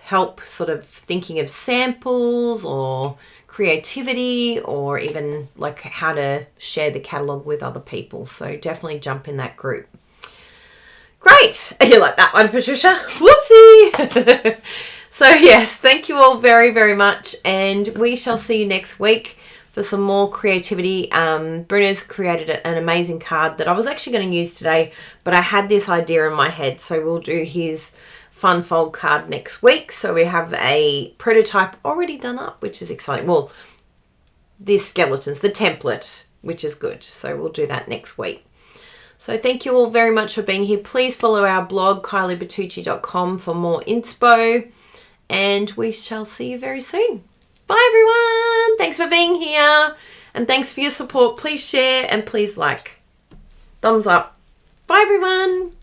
help sort of thinking of samples or creativity or even like how to share the catalogue with other people. So definitely jump in that group. Great. You like that one, Patricia? Whoopsie. So yes, thank you all very, very much. And we shall see you next week for some more creativity. Bruno's created an amazing card that I was actually going to use today, but I had this idea in my head. So we'll do his fun fold card next week. So we have a prototype already done up, which is exciting. Well, this skeleton's the template, which is good. So we'll do that next week. So thank you all very much for being here. Please follow our blog, kyliebertucci.com, for more inspo. And we shall see you very soon. Bye, everyone. Thanks for being here. And thanks for your support. Please share and please like. Thumbs up. Bye, everyone.